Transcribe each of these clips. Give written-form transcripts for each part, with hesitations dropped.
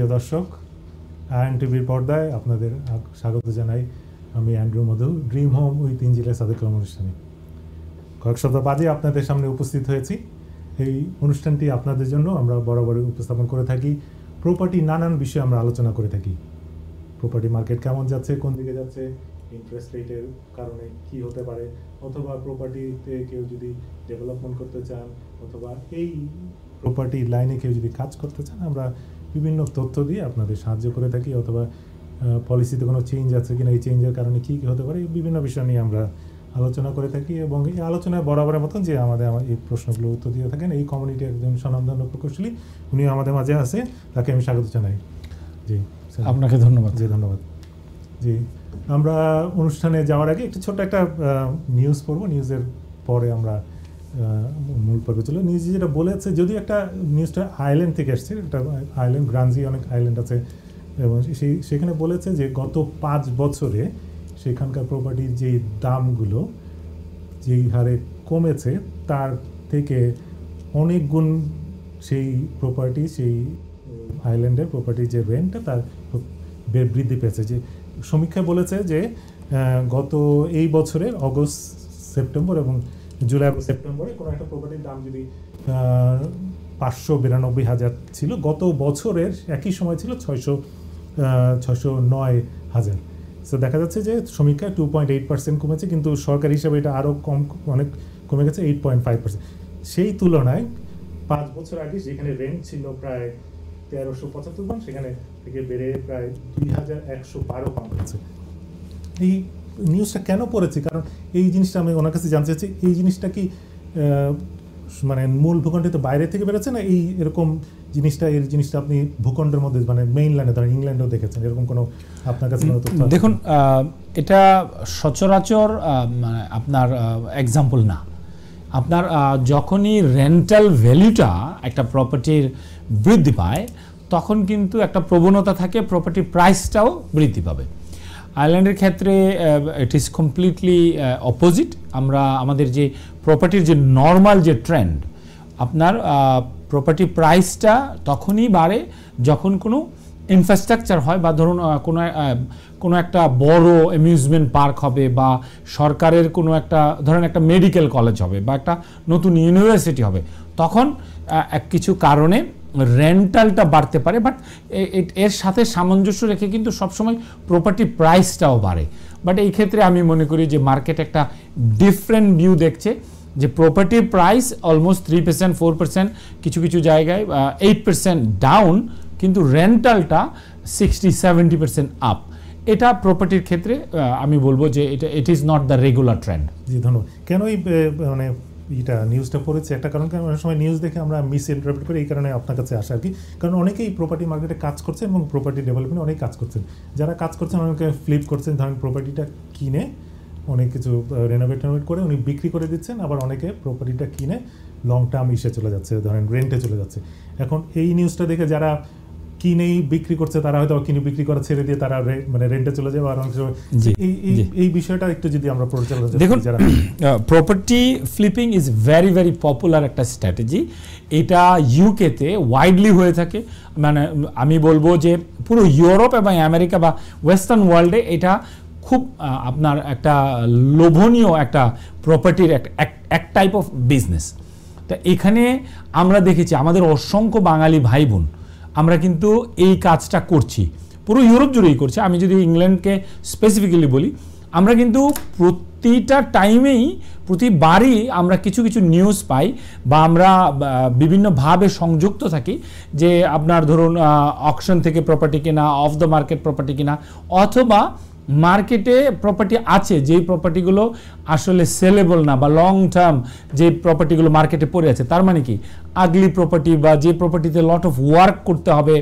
প্রিয় দর্শক, আয়ন টিভির পর্দায় আপনাদের স্বাগত জানাই। আমি Andrew Madhu, dream home with engineer Sadekul অনুষ্ঠানে কয়েক সপ্তাহ বাদে আপনাদের সামনে উপস্থিত হয়েছি। এই অনুষ্ঠানটি আপনাদের জন্য আমরা বরাবরই উপস্থাপন করে থাকি। প্রপার্টি নানান বিষয়ে আমরা আলোচনা করে থাকি। প্রপার্টি মার্কেট কেমন যাচ্ছে, কোন দিকে যাচ্ছে, ইন্টারেস্ট রেটের কারণে কি হতে পারে, অথবা প্রপার্টিতে কেউ যদি ডেভেলপমেন্ট করতে চান, অথবা এই প্রপার্টি লাইনে কেউ যদি কাজ করতে চান, আমরা বিভিন্ন তথ্য দিয়ে আপনাদের সাহায্য করে থাকি। অথবা পলিসিতে কোনো চেঞ্জ আছে কিনা, এই চেঞ্জের কারণে কী কী হতে পারে, এই বিভিন্ন বিষয় নিয়ে আমরা আলোচনা করে থাকি। এবং এই আলোচনায় বরাবরের মতন যে আমাদের এই প্রশ্নগুলো উত্তর দিয়ে থাকেন এই কমিউনিটির একজন স্বনামধন্য প্রকৌশলী, উনিও আমাদের মাঝে আছে, তাকে আমি স্বাগত জানাই। জি, আপনাকে ধন্যবাদ। জি, ধন্যবাদ। জি, আমরা অনুষ্ঠানে যাওয়ার আগে একটু ছোট্ট একটা নিউজ পড়বো, নিউজের পরে আমরা মূল পর্বে চলে। নিউজ যেটা বলেছে, যদিও একটা নিউজটা আইল্যান্ড থেকে এসছে, একটা আইল্যান্ড, গ্রানজি অনেক আইল্যান্ড আছে, এবং সেখানে বলেছে যে গত 5 বছরে সেখানকার প্রপার্টির যেই দামগুলো যেই হারে কমেছে, তার থেকে অনেক গুণ সেই প্রপার্টি, সেই আইল্যান্ডের প্রপার্টির যে রেন্টটা তার বৃদ্ধি পেয়েছে। যে সমীক্ষায় বলেছে যে গত এই বছরের অগস্ট, সেপ্টেম্বর এবং জুলাই এবং সেপ্টেম্বরে কোনো একটা প্রপার্টির দাম যদি 592,000 ছিল, গত বছরের একই সময় ছিল 609,000। তো দেখা যাচ্ছে যে সমীক্ষা 2.8% কমেছে, কিন্তু সরকারি হিসাবে এটা আরও অনেক কমে গেছে, 8.5%। সেই তুলনায় 5 বছর আগে যেখানে রেন্ট ছিল প্রায় 1375 পাউন্ড, সেখানে থেকে বেড়ে প্রায় 2112 পাউন্ড হচ্ছে। এই নিউজটা কেন পড়েছি, কারণ এই জিনিসটা আমি ওনার কাছে জানতে চাচ্ছি, এই জিনিসটা কি মানে মূল ভূখণ্ডে তো বাইরে থেকে বেরোচ্ছে না, এই এরকম এই জিনিসটা আপনি ভূখণ্ডের মধ্যে মানে মেইনল্যান্ডে, ধরেন ইংল্যান্ডেও দেখেছেন, এরকম কোনো আপনার কাছে কোনো তথ্য? দেখুন, এটা সচরাচর মানে আপনার এক্সাম্পল না। আপনার যখনই রেন্টাল ভ্যালুটা একটা প্রপার্টির বৃদ্ধি পায়, তখন কিন্তু একটা প্রবণতা থাকে প্রপার্টির প্রাইসটাও বৃদ্ধি পাবে। আইল্যান্ডের ক্ষেত্রে ইট ইজ কমপ্লিটলি অপোজিট। আমাদের যে প্রপার্টির যে নর্মাল যে ট্রেন্ড, আপনার প্রপার্টি প্রাইসটা তখনই বাড়ে যখন কোনো ইনফ্রাস্ট্রাকচার হয়, বা ধরুন কোনো একটা বড় অ্যামিউজমেন্ট পার্ক হবে, বা সরকারের কোনো একটা ধরেন একটা মেডিকেল কলেজ হবে, বা একটা নতুন ইউনিভার্সিটি হবে, তখন কিছু কারণে রেন্টালটা বাড়তে পারে। বাট এর সাথে সামঞ্জস্য রেখে কিন্তু সবসময় প্রপার্টি প্রাইসটাও বাড়ে। বাট এই ক্ষেত্রে আমি মনে করি যে মার্কেট একটা ডিফারেন্ট ভিউ দেখছে, যে প্রপার্টির প্রাইস অলমোস্ট 3%, 4%, কিছু কিছু জায়গায় 8% ডাউন, কিন্তু রেন্টালটা 60-70% আপ। এটা প্রপার্টির ক্ষেত্রে আমি বলবো যে it is not the regular trend. জি, ধন্যবাদ। কেন এই মানে এটা নিউজটা পড়েছে, একটা কারণ অনেক সময় নিউজ দেখে আমরা মিস ইন্টারপ্রেট করি, এই কারণে আপনার কাছে আসা আর কি। কারণ অনেকেই প্রপার্টি মার্কেটে কাজ করছেন এবং প্রপার্টি ডেভেলপমেন্টে অনেক কাজ করছেন। যারা কাজ করছেন অনেকে ফ্লিপ করছেন, ধরেন প্রপার্টিটা কিনে অনেক কিছু রেনোভেট করে উনি বিক্রি করে দিচ্ছেন, আবার অনেকে প্রপার্টিটা কিনে লং টার্ম চলে যাচ্ছে, ধরেন রেন্টে চলে যাচ্ছে। এখন এই নিউজটা দেখে যারা কিনেই বিক্রি করছে, তারা হয়তো কিনে বিক্রি করা ছেড়ে দিয়ে তারা মানে রেন্টে চলে যাবে। আর অনেক সময় এই বিষয়টা একটু যদি আমরা পরিচালনা দেখুন, property flipping is very very popular একটা স্ট্র্যাটেজি। এটা ইউকেতে ওয়াইডলি হয়ে থাকে। মানে আমি বলবো যে পুরো ইউরোপ এবং আমেরিকা বা ওয়েস্টার্ন ওয়ার্ল্ডে এটা খুব আপনার একটা লোভনীয় একটা প্রপার্টির এক টাইপ অফ বিজনেস। তা এখানে আমরা দেখেছি আমাদের অসংখ্য বাঙালি ভাই বোন, আমরা কিন্তু এই কাজটা করছি, পুরো ইউরোপ জুড়েই করছি। আমি যদি ইংল্যান্ডকে স্পেসিফিক্যালি বলি, আমরা কিন্তু প্রতিটা টাইমেই, প্রতিবারই আমরা কিছু কিছু নিউজ পাই, বা আমরা বিভিন্নভাবে সংযুক্ত থাকি, যে আপনার ধরুন অকশন থেকে প্রপার্টি কেনা, অফ দ্য মার্কেট প্রপার্টি কেনা, অথবা মার্কেটে প্রপার্টি আছে যেই প্রপার্টিগুলো আসলে সেলেবল না, বা লং টার্ম যে প্রপার্টিগুলো মার্কেটে পড়ে আছে, তার মানে কি আগলি প্রপার্টি, বা যে প্রপার্টিতে লট অফ ওয়ার্ক করতে হবে,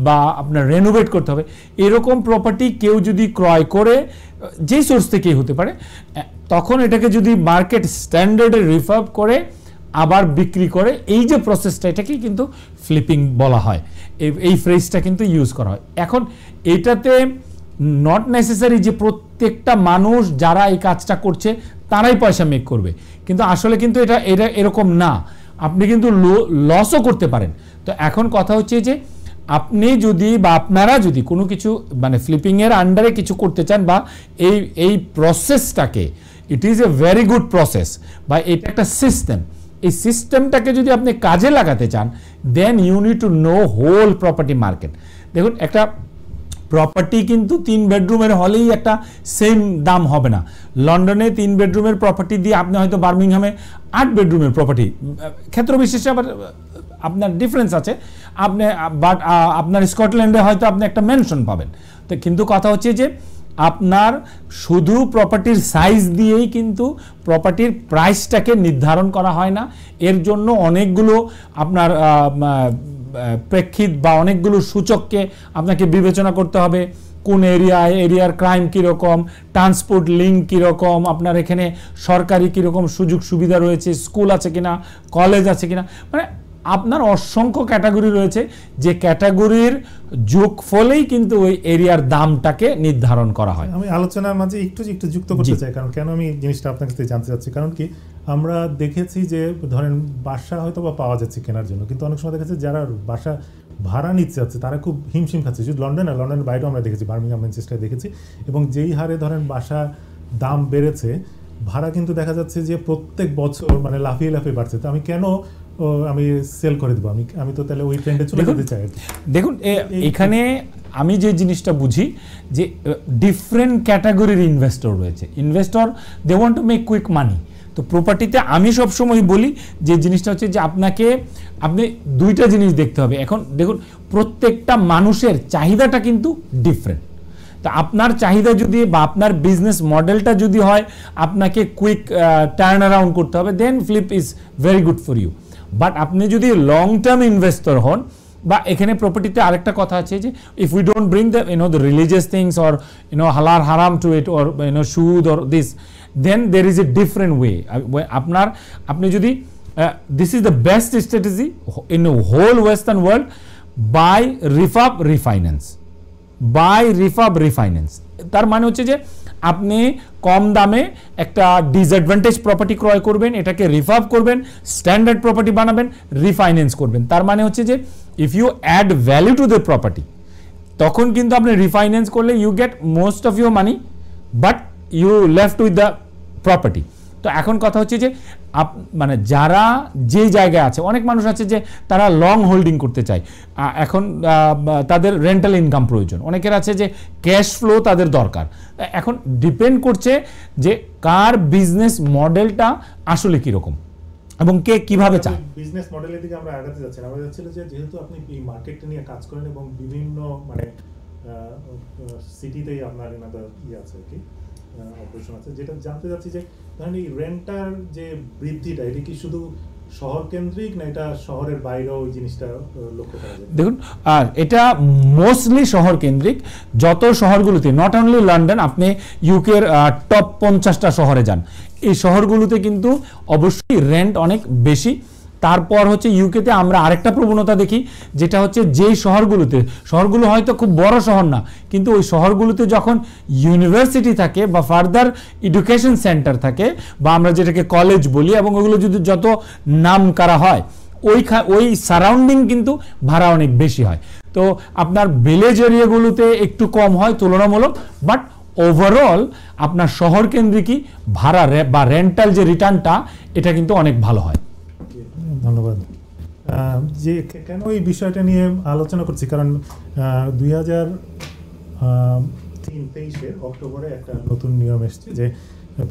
বা আপনার রেনোভেট করতে হবে, এরকম প্রপার্টি কেউ যদি ক্রয় করে, যেই সোর্স থেকেই হতে পারে, তখন এটাকে যদি মার্কেট স্ট্যান্ডার্ডে রিফার্ব করে আবার বিক্রি করে, এই যে প্রসেসটা, এটাকে কিন্তু ফ্লিপিং বলা হয়। এই ফ্রেজটা কিন্তু ইউজ করা হয়। এখন এটাতে নট নেসেসারি যে প্রত্যেকটা মানুষ যারা এই কাজটা করছে তারাই পয়সা মেক করবে, কিন্তু আসলে কিন্তু এটা এরকম না। আপনি কিন্তু লসও করতে পারেন। তো এখন কথা হচ্ছে যে আপনি যদি বা আপনারা যদি কোনো কিছু মানে ফ্লিপিংয়ের আন্ডারে কিছু করতে চান বা এই প্রসেসটাকে, it is a very good process বা এটা একটা সিস্টেম, এই সিস্টেমটাকে যদি আপনি কাজে লাগাতে চান, then you need to know whole property market. দেখুন, একটা প্রপার্টি কিন্তু 3 বেডরুমের হলেই একটা সেম দাম হবে না। লন্ডনে 3 বেডরুমের প্রপার্টি দিয়ে আপনি হয়তো বার্মিংহামে 8 বেডরুমের প্রপার্টি, ক্ষেত্র বিশেষে আবার আপনার ডিফারেন্স আছে, আপনি বাট আপনার স্কটল্যান্ডে হয়তো আপনি একটা মেনশন পাবেন। তো কিন্তু কথা হচ্ছে যে আপনার শুধু প্রপার্টির সাইজ দিয়েই কিন্তু প্রপার্টির প্রাইসটাকে নির্ধারণ করা হয় না। এর জন্য অনেকগুলো আপনার প্রেক্ষিত বা অনেকগুলো সূচককে আপনাকে বিবেচনা করতে হবে। কোন এরিয়ার ক্রাইম কীরকম, ট্রান্সপোর্ট লিঙ্ক কীরকম, আপনার এখানে সরকারি কীরকম সুযোগ সুবিধা রয়েছে, স্কুল আছে কিনা, কলেজ আছে কিনা, মানে আপনার অসংখ্য ক্যাটাগরি রয়েছে, যে ক্যাটাগরির যোগফলেই কিন্তু ওই এরিয়ার দামটাকে নির্ধারণ করা হয়। আমি আলোচনার মাঝে একটু যুক্ত করতে চাই, কারণ কেন আমি জিনিসটা আপনার কাছে জানতে চাচ্ছি। কারণ কি, আমরা দেখেছি যে ধরেন বাসা হয়তো বা পাওয়া যাচ্ছে কেনার জন্য, কিন্তু অনেক সময় দেখেছি যারা বাসা ভাড়া নিচ্ছে যাচ্ছে তারা খুব হিমশিম খাচ্ছে। শুধু লন্ডনে, লন্ডনের বাইরেও আমরা দেখেছি, বার্মিংহাম, ম্যানচেস্টারে দেখেছি। এবং যেই হারে ধরেন বাসা দাম বেড়েছে, ভাড়া কিন্তু দেখা যাচ্ছে যে প্রত্যেক বছর মানে লাফিয়ে লাফিয়ে বাড়ছে। তো আমি কেন আমি সেল করে দেবো? আমি তো তাহলে ওই ট্রেন্ডে চলে যেতে চাই। দেখুন, এখানে আমি যে জিনিসটা বুঝি যে ডিফারেন্ট ক্যাটাগরির ইনভেস্টর রয়েছে। Investor they want to make quick money. তো প্রপার্টিতে আমি সবসময় বলি যে জিনিসটা হচ্ছে যে আপনি দুইটা জিনিস দেখতে হবে। এখন দেখুন, প্রত্যেকটা মানুষের চাহিদাটা কিন্তু ডিফারেন্ট। তা আপনার চাহিদা যদি বা আপনার বিজনেস মডেলটা যদি হয় আপনাকে কুইক টার্ন অ্যারাউন্ড করতে হবে, then flip is very good for you. But আপনি যদি লং টার্ম ইনভেস্টর হন, বা এখানে প্রপার্টিতে আরেকটা কথা আছে যে if we don't bring the the religious things or হালাল হারাম টু ইট অর সুদ or this, then there is a different way. আপনি যদি this is the best strategy in whole western world, by রিফাব রিফাইন্যান্স। তার মানে হচ্ছে যে আপনি কম দামে একটা ডিসঅ্যাডভান্টেজ প্রপার্টি ক্রয় করবেন, এটাকে রিফাব করবেন, স্ট্যান্ডার্ড প্রপার্টি বানাবেন, রিফাইন্যান্স করবেন। তার মানে হচ্ছে যে if you add value to the property, তখন কিন্তু আপনি রিফাইন্যান্স করলে you get most of your money, but you left with the property. তো এখন কথা হচ্ছে যে মানে যারা যে জায়গায় আছে, অনেক মানুষ আছে যে তারা লং হোল্ডিং করতে চায়, এখন তাদের রেন্টাল ইনকাম প্রয়োজন, অনেকের আছে যে ক্যাশ ফ্লো তাদের দরকার। এখন ডিপেন্ড করছে যে কার বিজনেস মডেলটা আসলে কীরকম এবং কে কিভাবে চায়। বিজনেস মডেলের দিকে আমরা আগাতে যাচ্ছি না, আমরা যাচ্ছিল যে যেহেতু আপনি এই মার্কেটটা নিয়ে কাজ করেন এবং বিভিন্ন মানে সিটিতেই আপনার আছে আর কি অপারেশন আছে, যেটা জানতে যাচ্ছি যে ধরেন এই রেন্টার যে বৃদ্ধিটা, এটা কি শুধু শহর কেন্দ্রিক না এটা শহরের বাইরেও ওই জিনিসটা লক্ষ্য করা যায়? দেখুন, এটা মোস্টলি শহর কেন্দ্রিক। যত শহরগুলোতে, নট অনলি লন্ডন, আপনি ইউকের টপ 50টা শহরে যান, এই শহরগুলোতে কিন্তু অবশ্যই রেন্ট অনেক বেশি। তারপর হচ্ছে ইউকেতে আমরা আরেকটা প্রবণতা দেখি, যেটা হচ্ছে যেই শহরগুলো হয়তো খুব বড় শহর না, কিন্তু ওই শহরগুলোতে যখন ইউনিভার্সিটি থাকে বা ফার্দার এডুকেশন সেন্টার থাকে বা আমরা যেটাকে কলেজ বলি, এবং ওগুলো যদি যত নাম করা হয়, ওই সারাউন্ডিং কিন্তু ভাড়া অনেক বেশি হয়। তো আপনার ভিলেজ এরিয়াগুলোতে একটু কম হয় তুলনামূলক, বাট ওভারঅল আপনার শহর কেন্দ্রিকই ভাড়া বা রেন্টাল যে রিটার্নটা, এটা কিন্তু অনেক ভালো হয়। ধন্যবাদ। যে কেন এই বিষয়টা নিয়ে আলোচনা করছি, কারণ 2023 অক্টোবরে একটা নতুন নিয়ম এসেছে, যে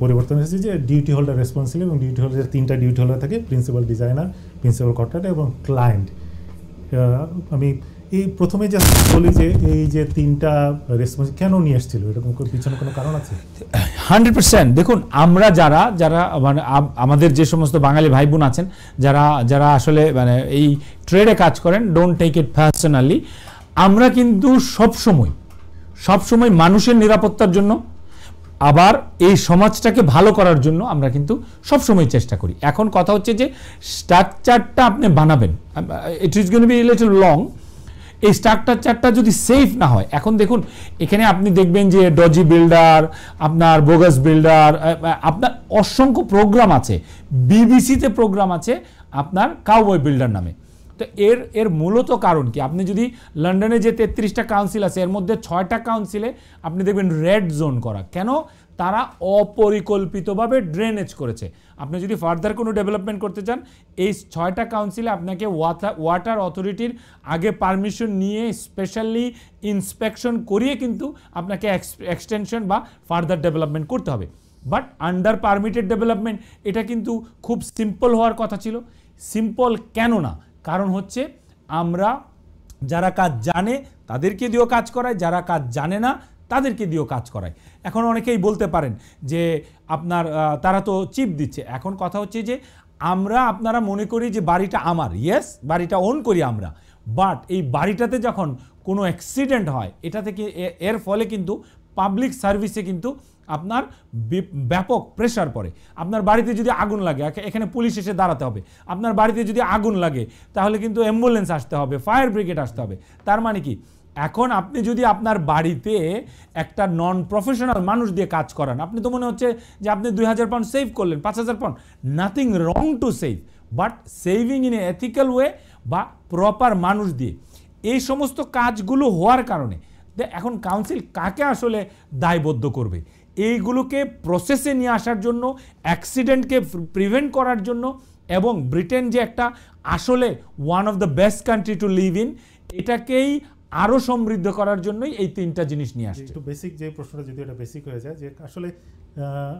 পরিবর্তন এসেছে যে ডিউটি হোল্ডার রেসপন্সিবল, এবং ডিউটি হোল্ডারের 3টা ডিউটি হোল্ডার থাকে, প্রিন্সিপাল ডিজাইনার, প্রিন্সিপাল কন্ট্রাক্টর এবং ক্লায়েন্ট। আমি এই প্রথমে যে বলি যে এই যে 3টা রেসপন্স কেন নিয়ে এসেছিল, এরকম পিছনে কোনো কারণ আছে? 100%। দেখুন, আমরা যারা মানে আমাদের যে সমস্ত বাঙালি ভাই বোন আছেন, যারা আসলে মানে এই ট্রেডে কাজ করেন, ডোন্ট টেক ইট পার্সোনালি, আমরা কিন্তু সবসময় মানুষের নিরাপত্তার জন্য, আবার এই সমাজটাকে ভালো করার জন্য আমরা কিন্তু সবসময় চেষ্টা করি। এখন কথা হচ্ছে যে স্ট্রাকচারটা আপনি বানাবেন, it is going to B little long. এই স্ট্রাকচারটা যদি সেফ না হয়, এখন দেখুন এখানে আপনি দেখবেন যে ডজি বিল্ডার, আপনার বোগাস বিল্ডার, আপনার অসংখ্য প্রোগ্রাম আছে, বিবিসিতে প্রোগ্রাম আছে আপনার কাউবয় বিল্ডার নামে। তো এর মূলত কারণ কি? আপনি যদি লন্ডনে যে 33টা কাউন্সিল আছে এর মধ্যে 6টা কাউন্সিলে আপনি দেখবেন রেড জোন করা। কেন? তারা অপরিকল্পিতভাবে ড্রেনেজ করেছে। আপনি যদি ফার্দার কোনো ডেভেলপমেন্ট করতে চান এই 6টা কাউন্সিলে আপনাকে ওয়াটার অথরিটির আগে পারমিশন নিয়ে স্পেশালি ইন্সপেকশন করিয়ে কিন্তু আপনাকে এক্সটেনশন বা ফার্দার ডেভেলপমেন্ট করতে হবে। বাট আন্ডার পারমিটেড ডেভেলপমেন্ট এটা কিন্তু খুব সিম্পল হওয়ার কথা ছিল। সিম্পল কেন না? কারণ হচ্ছে আমরা যারা কাজ জানে তাদেরকে দিয়েও কাজ করায়, যারা কাজ জানে না তাদেরকে দিয়েও কাজ করায়। এখন অনেকেই বলতে পারেন যে আপনার তারা তো চিপ দিচ্ছে। এখন কথা হচ্ছে যে আপনারা মনে করি যে বাড়িটা আমার, ইয়েস বাড়িটা ওন করি আমরা, বাট এই বাড়িটাতে যখন কোনো অ্যাক্সিডেন্ট হয় এটা থেকে এর ফলে কিন্তু পাবলিক সার্ভিসে কিন্তু আপনার ব্যাপক প্রেশার পড়ে। আপনার বাড়িতে যদি আগুন লাগে এখানে পুলিশ এসে দাঁড়াতে হবে। আপনার বাড়িতে যদি আগুন লাগে তাহলে কিন্তু অ্যাম্বুলেন্স আসতে হবে, ফায়ার ব্রিগেড আসতে হবে। তার মানে কি এখন আপনি যদি আপনার বাড়িতে একটা নন প্রফেশনাল মানুষ দিয়ে কাজ করান, আপনি তো মনে হচ্ছে যে আপনি 2000 পাউন্ড সেভ করলেন, 5000 pound, nothing wrong to save, but saving in a ethical way বা প্রপার মানুষ দিয়ে। এই সমস্ত কাজগুলো হওয়ার কারণে এখন কাউন্সিল কাকে আসলে দায়বদ্ধ করবে? এইগুলোকে প্রসেসে নিয়ে আসার জন্য, অ্যাক্সিডেন্টকে প্রিভেন্ট করার জন্য, এবং ব্রিটেন যে একটা আসলে one of the best country to live in, এটাকেই আরও সমৃদ্ধ করার জন্যই এই 3টা জিনিস নিয়ে আসছে। একটু বেসিক যে প্রশ্নটা যদি এটা বেসিক হয়ে যায় যে আসলে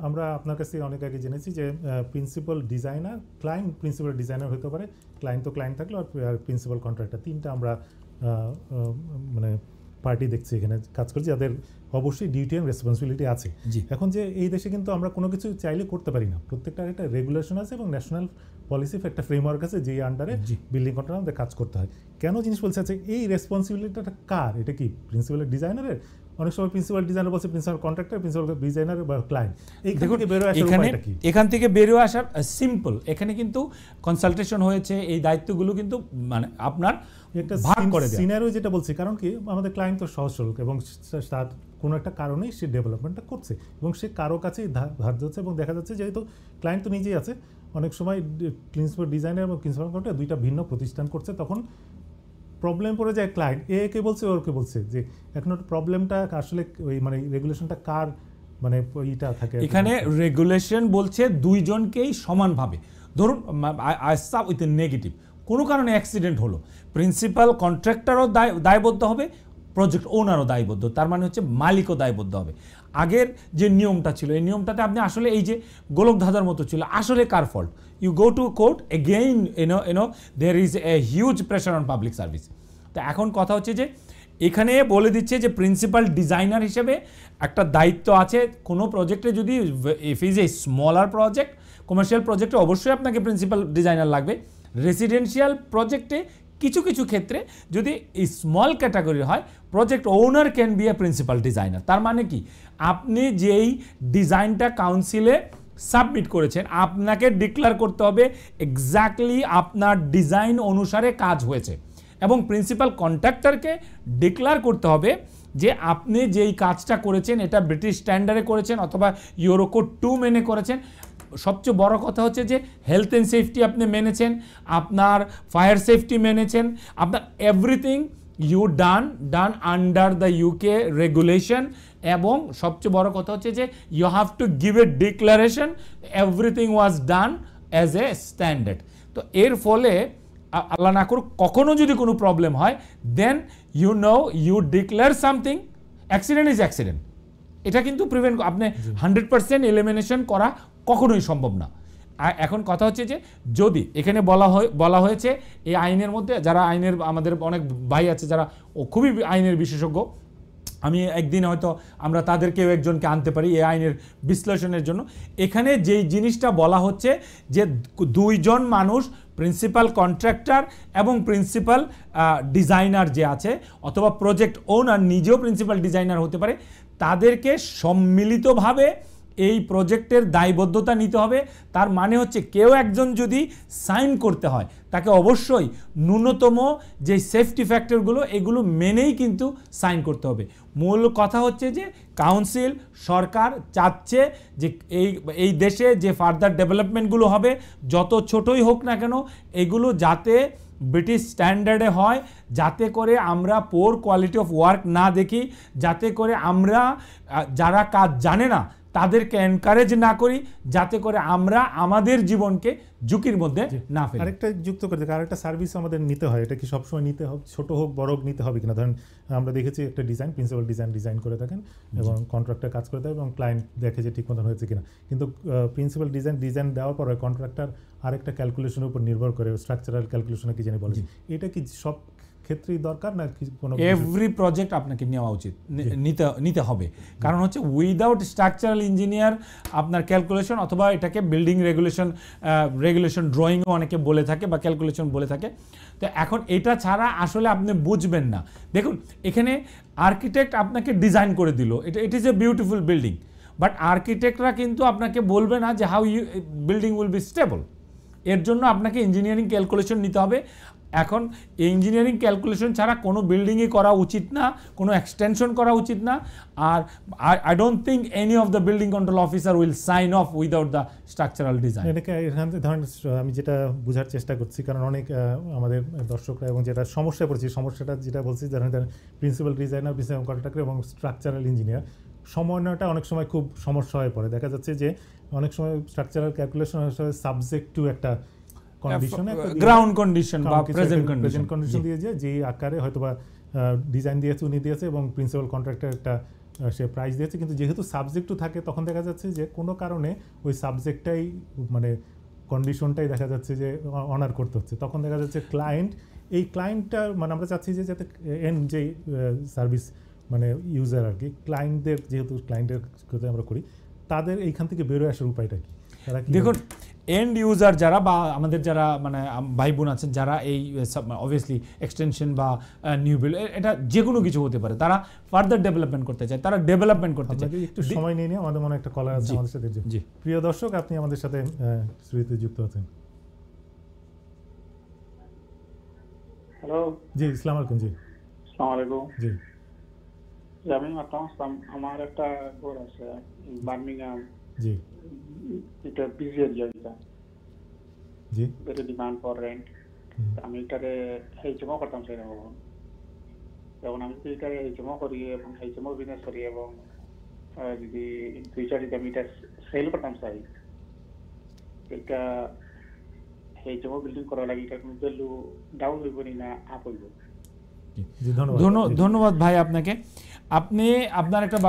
আমরা আপনার কাছ থেকে অনেক আগে জেনেছি যে principal designer, client principal designer হতে পারে, ক্লায়েন্ট তো ক্লায়েন্ট থাকলো, আর প্রিন্সিপাল কন্ট্রাক্টর, 3টা আমরা মানে পার্টি দেখছি এখানে কাজ করছি, যাদের অবশ্যই ডিউটি অ্যান্ড রেসপন্সিবিলিটি আছে। এখন যে এই দেশে কিন্তু আমরা কোনো কিছু চাইলে করতে পারি না, প্রত্যেকটার একটা রেগুলেশন আছে এবং ন্যাশনাল পলিসি একটা ফ্রেমওয়ার্ক আছে যেই আন্ডারে বিল্ডিং কন্ট্রাক্টর আমাদের কাজ করতে হয়। কেন জিনিস বলছে আছে এই রেসপন্সিবিলিটিটা কার? এটা কি প্রিন্সিপাল ডিজাইনারের? অনেক সময় প্রিন্সিপাল ডিজাইনার বলছে প্রিন্সিপাল কন্ট্রাক্টর, প্রিন্সিপাল ডিজাইনার বা ক্লায়েন্ট। এখান থেকে বেরোয় আসার সিম্পল, এখানে কিন্তু কনসালটেশন হয়েছে, এই দায়িত্বগুলো কিন্তু মানে আপনার একটা ভাগ করে দেয় সিনারিও যেটা বলছি। কারণ কি আমাদের ক্লায়েন্ট তো সহজ সরল এবং তার কোনো একটা কারণেই সে ডেভেলপমেন্টটা করছে এবং সে কারো কাছেই ধার্য হচ্ছে, এবং দেখা যাচ্ছে যেহেতু ক্লায়েন্ট তো নিজেই আছে, অনেক সময় প্রিন্সিপাল ডিজাইনার এবং প্রিন্সিপাল কন্ট্রাক্টর 2টা ভিন্ন প্রতিষ্ঠান করছে, তখন প্রবলেম পড়ে যায় ক্লায়েন্ট একে বলছে ওকে বলছে যে এখন প্রবলেমটা আসলে ওই মানে রেগুলেশনটা কার মানে এইটা থাকে। এখানে রেগুলেশন বলছে দুইজনকেই সমানভাবে। ধরুন আইসা উইথ নেগেটিভ কোনো কারণে অ্যাক্সিডেন্ট হলো, প্রিন্সিপাল কন্ট্রাক্টরও দায়বদ্ধ হবে, প্রজেক্ট ওনারও দায়বদ্ধ, তার মানে হচ্ছে মালিকও দায়বদ্ধ হবে। আগের যে নিয়মটা ছিল এই নিয়মটাতে আপনি আসলে এই যে গোলক ধাঁধার মতো ছিল, আসলে কার fault? You go to court again, you know there is a huge pressure on public service. তো এখন কথা হচ্ছে যে এখানে বলে দিচ্ছে যে প্রিন্সিপাল ডিজাইনার হিসেবে একটা দায়িত্ব আছে কোনো প্রজেক্টে, যদি if is a smaller project, commercial প্রজেক্টে অবশ্যই আপনাকে প্রিন্সিপাল ডিজাইনার লাগবে। রেসিডেন্সিয়াল প্রজেক্টে কিছু কিছু ক্ষেত্রে যদি এই স্মল ক্যাটাগরি হয়, project owner can B A principal designer. তার মানে কি আপনি যেই ডিজাইনটা কাউন্সিলে সাবমিট করেছেন আপনাকে ডিক্লেয়ার করতে হবে এক্স্যাক্টলি আপনার ডিজাইন অনুসারে কাজ হয়েছে, এবং প্রিন্সিপাল কন্ট্রাক্টরকে ডিক্লেয়ার করতে হবে যে আপনি যেই কাজটা করেছেন এটা ব্রিটিশ স্ট্যান্ডার্ডে করেছেন অথবা ইউরোকোড 2 মেনে করেছেন। সবচেয়ে বড় কথা হচ্ছে যে হেলথ অ্যান্ড সেফটি আপনি মেনেছেন, আপনার ফায়ার সেফটি মেনেছেন, আপনার everything you done under the UK regulation, এবং সবচেয়ে বড় কথা হচ্ছে যে you have to give a declaration everything was done as a standard. তো এর ফলে আল্লাহ না করুক কখনো যদি কোনো প্রবলেম হয়, then you declare something, accident is accident, এটা কিন্তু প্রিভেন্ট আপনি 100% এলিমিনেশন করা কখনোই সম্ভব না। এখন কথা হচ্ছে যে যদি এখানে বলা হয়েছে এই আইনের মধ্যে, যারা আইনের আমাদের অনেক ভাই আছে যারা খুবই আইনের বিশেষজ্ঞ, আমি একদিন হয়তো আমরা তাদেরকেও একজনকে আনতে পারি এই আইনের বিশ্লেষণের জন্য। এখানে যেই জিনিসটা বলা হচ্ছে যে 2 জন মানুষ, প্রিন্সিপাল কন্ট্রাক্টর এবং প্রিন্সিপাল ডিজাইনার যে আছে, অথবা প্রজেক্ট ওনার নিজেও প্রিন্সিপাল ডিজাইনার হতে পারে, তাদেরকে সম্মিলিতভাবে এই প্রজেক্টের দায়বদ্ধতা নিতে হবে। তার মানে হচ্ছে কেউ একজন যদি সাইন করতে হয় তাকে অবশ্যই ন্যূনতম যে সেফটি ফ্যাক্টরগুলো এগুলো মেনেই কিন্তু সাইন করতে হবে। মূল কথা হচ্ছে যে কাউন্সিল সরকার চাচ্ছে যে এই দেশে যে ফার্দার ডেভেলপমেন্টগুলো হবে যত ছোটই হোক না কেন এগুলো যাতে ব্রিটিশ স্ট্যান্ডার্ডে হয়, যাতে করে আমরা পোর কোয়ালিটি অফ ওয়ার্ক না দেখি, যাতে করে আমরা যারা কাজ জানে না তাদেরকে এনকারেজ না করি, যাতে করে আমরা আমাদের জীবনকে ঝুঁকির মধ্যে না ফেলি। আরেকটা যুক্ত করে দেখি, আরেকটা সার্ভিস আমাদের নিতে হয়, এটা কি সবসময় নিতে হবে, ছোট হোক বড় হোক নিতে হবে কিনা? ধরেন আমরা দেখেছি একটা প্রিন্সিপাল ডিজাইন করে থাকেন এবং কন্ট্রাক্টর কাজ করে থাকে এবং ক্লায়েন্ট দেখে যে ঠিক মতন হয়েছে কিনা, কিন্তু প্রিন্সিপাল ডিজাইন দেওয়ার পরে কন্ট্রাক্টর আরেকটা ক্যালকুলেশনের উপর নির্ভর করে, স্ট্রাকচারাল ক্যালকুলেশনে কি জানি বলে, এটা কি সব ক্ষেত্রেই দরকার না কোনো? এভরি প্রজেক্ট আপনাকে নেওয়া উচিত, নিতে হবে। কারণ হচ্ছে উইদাউট স্ট্রাকচারাল ইঞ্জিনিয়ার আপনার ক্যালকুলেশন অথবা এটাকে বিল্ডিং রেগুলেশন ড্রয়িংও অনেকে বলে থাকে বা ক্যালকুলেশন বলে থাকে, তো এখন এটা ছাড়া আসলে আপনি বুঝবেন না। দেখুন এখানে আর্কিটেক্ট আপনাকে ডিজাইন করে দিল, it is a beautiful building, but আর্কিটেক্টরা কিন্তু আপনাকে বলবে না যে how building will be stable. এর জন্য আপনাকে ইঞ্জিনিয়ারিং ক্যালকুলেশন নিতে হবে। এখন ইঞ্জিনিয়ারিং ক্যালকুলেশন ছাড়া কোনো বিল্ডিংই করা উচিত না, কোনো এক্সটেনশন করা উচিত না। আর I don't think any of the building control officer will sign off without the structural design. এটাকে ধরেন আমি যেটা বোঝার চেষ্টা করছি, কারণ অনেক আমাদের দর্শকরা এবং যেটা সমস্যায় পড়ছি, সমস্যাটা যেটা বলছি, ধরেন প্রিন্সিপাল ডিজাইনার, প্রিন্সিপাল কন্ট্রাক্টর এবং স্ট্রাকচারাল ইঞ্জিনিয়ার সমন্বয়টা অনেক সময় খুব সমস্যা হয়ে পড়ে। দেখা যাচ্ছে যে অনেক সময় স্ট্রাকচারাল ক্যালকুলেশন সাবজেক্ট টু একটা গ্রাউন্ড কন্ডিশন বা প্রেজেন্ট কন্ডিশন দিয়ে যে আকারে হয়তোবা ডিজাইন দিয়েছে উনি দিয়েছে এবং প্রিন্সিপাল কন্ট্রাক্টর একটা সে প্রাইস দিয়েছে, কিন্তু যেহেতু সাবজেক্টও থাকে তখন দেখা যাচ্ছে যে কোনো কারণে ওই সাবজেক্টটাই মানে কন্ডিশনটাই দেখা যাচ্ছে যে অনার করতে হচ্ছে। তখন দেখা যাচ্ছে ক্লায়েন্টটা মানে আমরা চাচ্ছি যে যাতে যে সার্ভিস মানে ইউজার আর কি, ক্লায়েন্টদের যেহেতু ক্লায়েন্টের কথা আমরা করি, তাদের এইখান থেকে বেরোয় আসার উপায়টা কি? দেখুন এন্ড ইউজার যারা বা আমাদের যারা মানে ভাই বোন আছেন যারা এই অবভিয়াসলি এক্সটেনশন বা নিউ বিল্ড এটা যে কোনো কিছু হতে পারে, তারা ফার্দার ডেভেলপমেন্ট করতে চায়, তারা ডেভেলপমেন্ট করতে চায়। একটু সময় নিয়ে নিয়ে আমাদের মনে একটা কলার আছে আমাদের সাথে। জি প্রিয় দর্শক, আপনি আমাদের সাথে শুরুতে যুক্ত আছেন। হ্যালো, জি আসসালামু আলাইকুম। জি আসসালামু আলাইকুম। জি আমি আমার একটা ঘর আছে বার্মিংহাম। জি এটা busy area, G very demand for rent. আমি এটারে এইচএমও করতাম সেই রকম। যখন আমি এটারে এইচএমও করি এবং এইচএমও বিজনেস করি এবং যদি ইন ফিউচার যদি আমি এটা সেল করতাম চাই, এটা এইচএমও বিল্ডিং করার লাগে এটা কোনো ভ্যালু ডাউন হইব না আপ হইব? ধন্যবাদ ভাই আপনাকে। আপনি আপনার একটা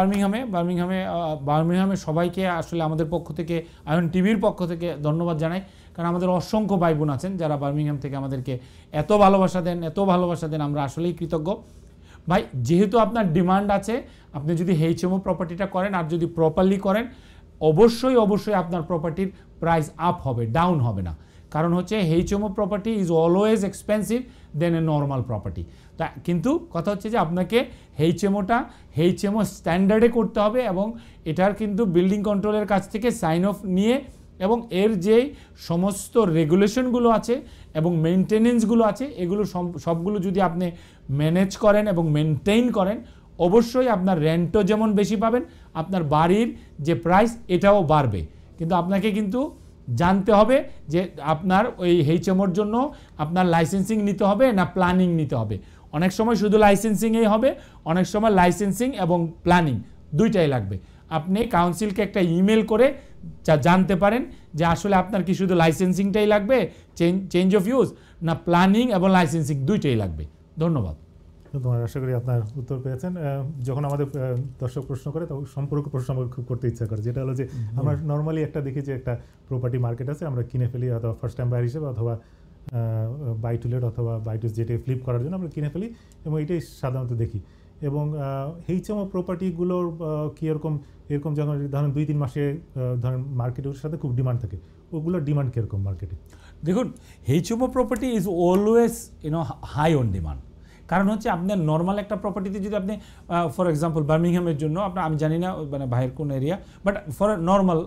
বার্মিংহামে সবাইকে আসলে আমাদের পক্ষ থেকে, আয়ন টিভির পক্ষ থেকে ধন্যবাদ জানাই, কারণ আমাদের অসংখ্য ভাই বোন আছেন যারা বার্মিংহাম থেকে আমাদেরকে এত ভালোবাসা দেন, আমরা আসলেই কৃতজ্ঞ। ভাই যেহেতু আপনার ডিমান্ড আছে, আপনি যদি এইচএমও প্রপার্টিটা করেন আর যদি প্রপারলি করেন, অবশ্যই আপনার প্রপার্টির প্রাইস আপ হবে, ডাউন হবে না। কারণ হচ্ছে HMO property is always expensive then a normal property. তা কিন্তু কথা হচ্ছে যে আপনাকে এইচএমও স্ট্যান্ডার্ডে করতে হবে এবং এটার কিন্তু বিল্ডিং কন্ট্রোলের কাছ থেকে সাইন অফ নিয়ে এবং এর যে সমস্ত রেগুলেশনগুলো আছে এবং মেনটেনেন্সগুলো আছে এগুলো সবগুলো যদি আপনি ম্যানেজ করেন এবং মেনটেইন করেন, অবশ্যই আপনার রেন্টও যেমন বেশি পাবেন, আপনার বাড়ির যে প্রাইস এটাও বাড়বে। কিন্তু আপনাকে কিন্তু জানতে হবে যে আপনার ওই এইচএমওর জন্য আপনার লাইসেন্সিং নিতে হবে না প্ল্যানিং নিতে হবে। অনেক সময় শুধু লাইসেন্সিংই হবে, অনেক সময় লাইসেন্সিং এবং প্ল্যানিং দুইটাই লাগবে। আপনি কাউন্সিলকে একটা ইমেল করে জানতে পারেন যে আসলে আপনার কি শুধু লাইসেন্সিংটাই লাগবে, চেঞ্জ অফ ইউজ, না প্ল্যানিং এবং লাইসেন্সিং দুইটাই লাগবে। ধন্যবাদ। তোমার আশা করি আপনার উত্তর পেয়েছেন। যখন আমাদের দর্শক প্রশ্ন করে তখন সম্পর্ক প্রশ্ন আমাকে খুব করতে ইচ্ছা করে, যেটা হলো যে আমরা নর্মালি একটা দেখি যে একটা প্রপার্টি মার্কেট আছে, আমরা কিনে ফেলি অথবা ফার্স্ট টাইম বায়ার হিসেবে অথবা বাই টু লেট অথবা বাই টু যেটা ফ্লিপ করার জন্য আমরা কিনে ফেলি এবং এটাই সাধারণত দেখি। এবং এইচএমও প্রপার্টিগুলোর কি এরকম যখন ধরেন 2-3 মাসে ধরেন মার্কেটের সাথে খুব ডিমান্ড থাকে, ওগুলোর ডিমান্ড কীরকম মার্কেটে? দেখুন HMO property is always high on demand, কারণ হচ্ছে আপনার নর্মাল একটা প্রপার্টিতে যদি আপনি ফর এক্সাম্পল বার্মিংহামের জন্য আপনার, আমি জানি না মানে ভাইয়ের কোন এরিয়া, বাট ফর নর্মাল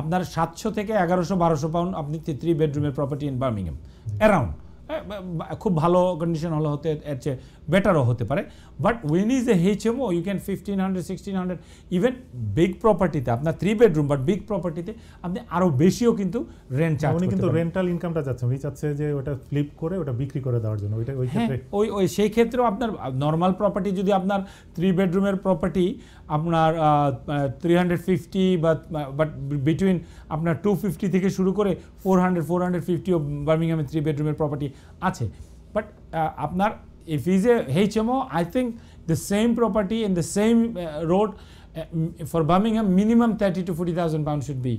আপনার 700 থেকে 1100-1200 পাউন্ড আপনি 3 বেডরুমের প্রপার্টি ইন বার্মিংহাম অ্যারাউন্ড, খুব ভালো কন্ডিশন হলে হতে এর চেয়ে বেটারও হতে পারে। But when is a HMO you can 1500-1600, even big প্রপার্টিতে আপনার 3 বেডরুম বাট বিগ প্রপার্টিতে আপনি আরও বেশিও কিন্তু রেন্ট চার্জ করতে পারেন। কিন্তু রেন্টাল ইনকামটা যাচ্ছে, উনি চাচ্ছে যে ওটা ফ্লিপ করে ওটা বিক্রি করে দেওয়ার জন্য, ওইটা ওই ক্ষেত্রে ওই সেই ক্ষেত্রেও আপনার নর্মাল প্রপার্টি যদি আপনার 3 বেডরুমের প্রপার্টি আপনার 350 বাট বিটুইন আপনার 250 থেকে শুরু করে 400-450 বার্মিংহামে 3 বেডরুমের প্রপার্টি আছে। বাট আপনার if he's a HMO, I think the same property in the same road for Birmingham, minimum 30,000 to 40,000 pounds should be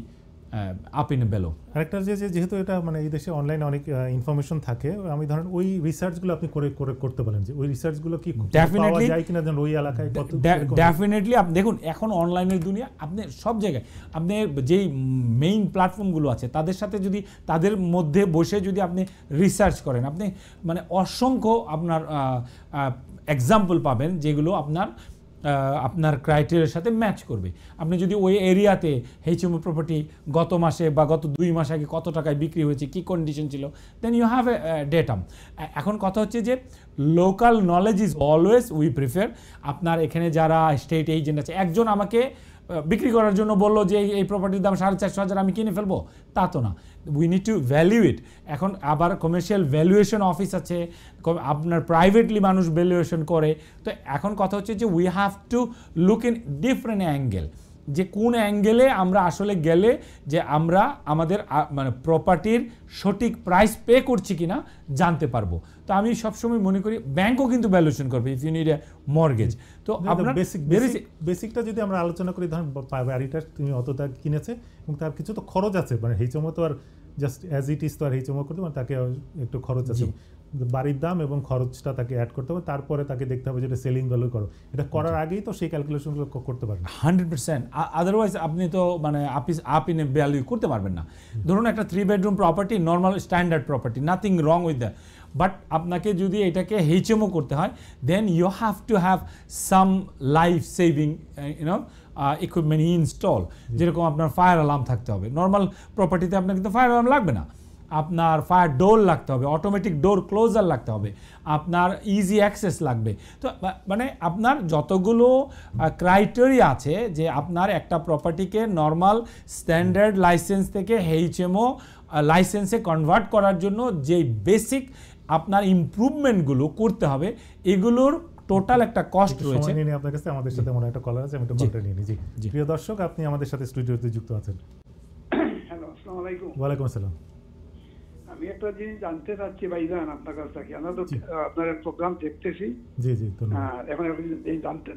up in below. আরেকটা যেহেতু এটা মানে এই দেশে অনলাইনে অনেক ইনফরমেশন থাকে, আমি ধরেন ওই রিসার্চগুলো আপনি করতে পারেন যে ওই রিসার্চগুলো কি পাওয়া যায় কিনা, যেন ওই এলাকায় কত ডেফিনেটলি। আপনি দেখুন এখন অনলাইনের দুনিয়া, আপনি সব জায়গায় আপনি যেই মেইন প্ল্যাটফর্মগুলো আছে তাদের সাথে যদি তাদের মধ্যে বসে যদি আপনি রিসার্চ করেন, আপনি মানে অসংখ্য আপনার এক্সাম্পল পাবেন যেগুলো আপনার ক্রাইটেরিয়ার সাথে ম্যাচ করবে। আপনি যদি ওই এরিয়াতে HMO প্রপার্টি গত মাসে বা গত 2 মাস আগে কত টাকায় বিক্রি হয়েছে, কী কন্ডিশন ছিল, then you have a data. এখন কথা হচ্ছে যে local knowledge is always we prefer. আপনার এখানে যারা স্টেট এজেন্ট আছে, একজন আমাকে বিক্রি করার জন্য বললো যে এই প্রপার্টির দাম 450,000 আমি কিনে ফেলবো, তা তো না। উই নিড টু ভ্যালিউ ইট। এখন আবার কমার্শিয়াল ভ্যালুয়েশন অফিস আছে, আপনার প্রাইভেটলি মানুষ ভ্যালুয়েশন করে। তো এখন কথা হচ্ছে যে we have to look in different angle, যে কোন অ্যাঙ্গেলে আমরা আসলে গেলে যে আমরা আমাদের মানে প্রপার্টির সঠিক প্রাইস পে করছি কিনা জানতে পারবো। তো আমি সবসময় মনে করি ব্যাংকও কিন্তু ভ্যালুয়েশন করবে if you need a mortgage. তো আপনার বেসিকটা যদি আমরা আলোচনা করি, ধরুন বাড়িটা তুমি অতটা কিনেছে এবং তার কিছু তো খরচ আছে, মানে HMO তো আর জাস্ট অ্যাজ ইট ইজ তো আর HMO করতে পারে, তাকে একটু খরচ আছে, বাড়ির দাম এবং খরচটা তাকে অ্যাড করতে হবে, তারপরে তাকে দেখতে হবে যেটা সেলিং ভ্যালু করো, এটা করার আগেই তো সেই ক্যালকুলেশনগুলো করতে পারবেন 100%। আদারওয়াইজ আপনি তো মানে আপ ইন এ ভ্যালু করতে পারবেন না। ধরুন একটা 3 bedroom property, normal standard property, nothing wrong with that, but আপনাকে যদি এটাকে HMO করতে হয়, then you have to have some life saving equipment install, যেরকম আপনার ফায়ার অ্যালার্ম থাকতে হবে। নর্মাল প্রপার্টিতে আপনার কিন্তু ফায়ার অ্যালার্ম লাগবে না, আপনার ফায়ার ডোর লাগতে হবে, অটোমেটিক ডোর ক্লোজার লাগতে হবে, আপনার ইজি অ্যাক্সেস লাগবে। তো মানে আপনার যতগুলো ক্রাইটেরিয়া আছে যে আপনার একটা প্রপার্টিকে নর্মাল স্ট্যান্ডার্ড লাইসেন্স থেকে HMO লাইসেন্সে কনভার্ট করার জন্য যে বেসিক আপনার ইমপ্রুভমেন্টগুলো করতে হবে, এগুলোর টোটাল একটা কস্ট রয়েছে। আপনার কাছে আমাদের সাথে মনে একটা কলার আছে, আমি একটু কলটা নিয়ে নিই। জি, প্রিয় দর্শক, আপনি আমাদের সাথে স্টুডিওতে যুক্ত আছেন। হ্যালো, আসসালামু আলাইকুম। ওয়ালাইকুম আসসালাম। আমি একটা জিনিস জানতে চাচ্ছি ভাইজান আপনার কাছ থেকে। আমরা তো আপনার প্রোগ্রাম দেখতেছি। জি জি, হ্যাঁ, এখন